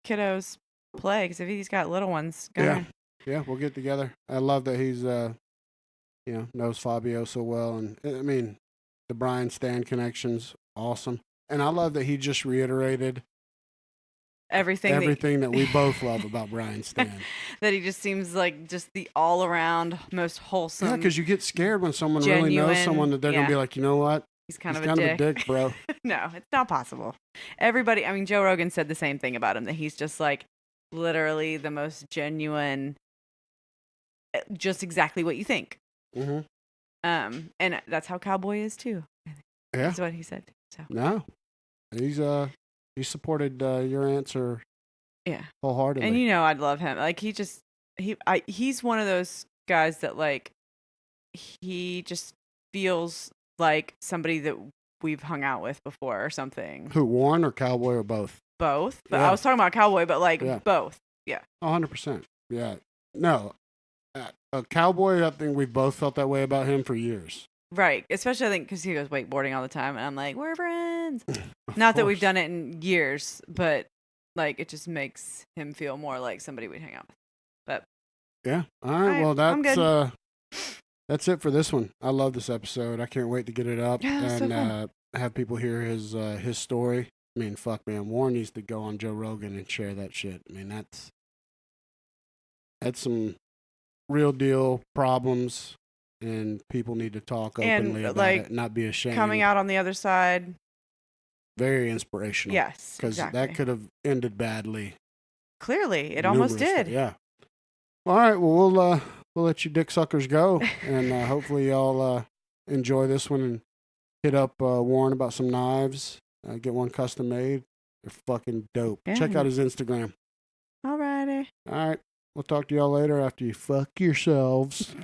kiddos play. Because if he's got little ones, yeah, we'll get together. I love that he's knows Fabio so well, and I mean the Brian Stan connection's awesome. And I love that he just reiterated everything that we both love about Brian Stan. That he just seems like just the all-around most wholesome. Yeah, because you get scared when someone really knows someone that they're going to be like, you know what? He's kind of a dick, bro. No, it's not possible. Everybody, I mean, Joe Rogan said the same thing about him, that he's just like literally the most genuine, just exactly what you think. And that's how Cowboy is too. Yeah. That's what he said. So. No, he supported your answer. Yeah. Wholeheartedly. And I'd love him. Like he's one of those guys that like he just feels like somebody that we've hung out with before or something. Who, Warren or Cowboy or both? Both. But I was talking about Cowboy, but like both. Yeah. 100%. Yeah. No. Cowboy, I think we've both felt that way about him for years. Right. Especially I think because he goes wakeboarding all the time, and I'm like, we're friends. Not that we've done it in years, but like it just makes him feel more like somebody we'd hang out with. But yeah. All right. Well, that's it for this one. I love this episode. I can't wait to get it up and have people hear his story. I mean, fuck, man. Warren needs to go on Joe Rogan and share that shit. I mean, that's some real deal problems, and people need to talk openly about it and not be ashamed. Coming out on the other side. Very inspirational. Yes, because that could have ended badly. Clearly, it almost did. Yeah. All right. Well, we'll let you dick suckers go, and hopefully y'all enjoy this one and hit up Warren about some knives. Get one custom made. They're fucking dope. Yeah. Check out his Instagram. Alrighty. All right. We'll talk to y'all later after you fuck yourselves.